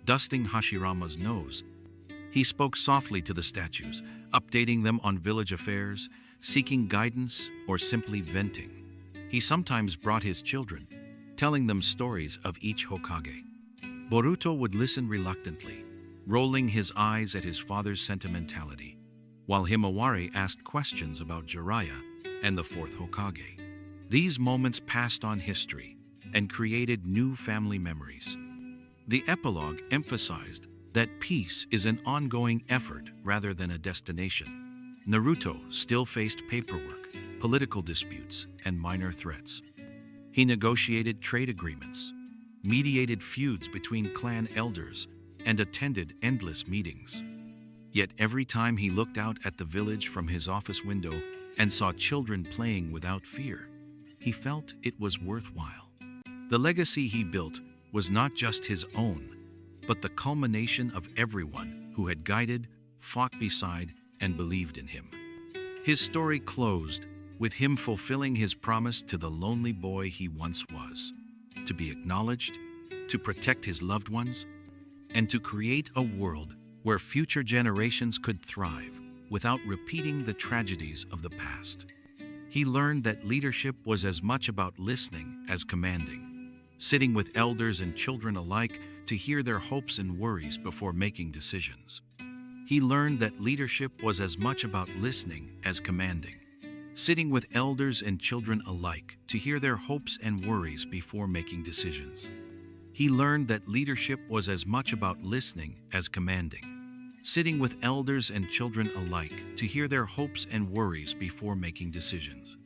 dusting Hashirama's nose. He spoke softly to the statues, updating them on village affairs, seeking guidance, or simply venting. He sometimes brought his children, telling them stories of each Hokage. Boruto would listen reluctantly, rolling his eyes at his father's sentimentality, while Himawari asked questions about Jiraiya and the fourth Hokage. These moments passed on history and created new family memories. The epilogue emphasized that peace is an ongoing effort rather than a destination. Naruto still faced paperwork, political disputes, and minor threats. He negotiated trade agreements, mediated feuds between clan elders, and attended endless meetings. Yet every time he looked out at the village from his office window and saw children playing without fear, he felt it was worthwhile. The legacy he built was not just his own, but the culmination of everyone who had guided, fought beside, and believed in him. His story closed with him fulfilling his promise to the lonely boy he once was, to be acknowledged, to protect his loved ones, and to create a world where future generations could thrive without repeating the tragedies of the past. He learned that leadership was as much about listening as commanding, sitting with elders and children alike to hear their hopes and worries before making decisions. He learned that leadership was as much about listening as commanding, sitting with elders and children alike to hear their hopes and worries before making decisions. He learned that leadership was as much about listening as commanding, sitting with elders and children alike to hear their hopes and worries before making decisions.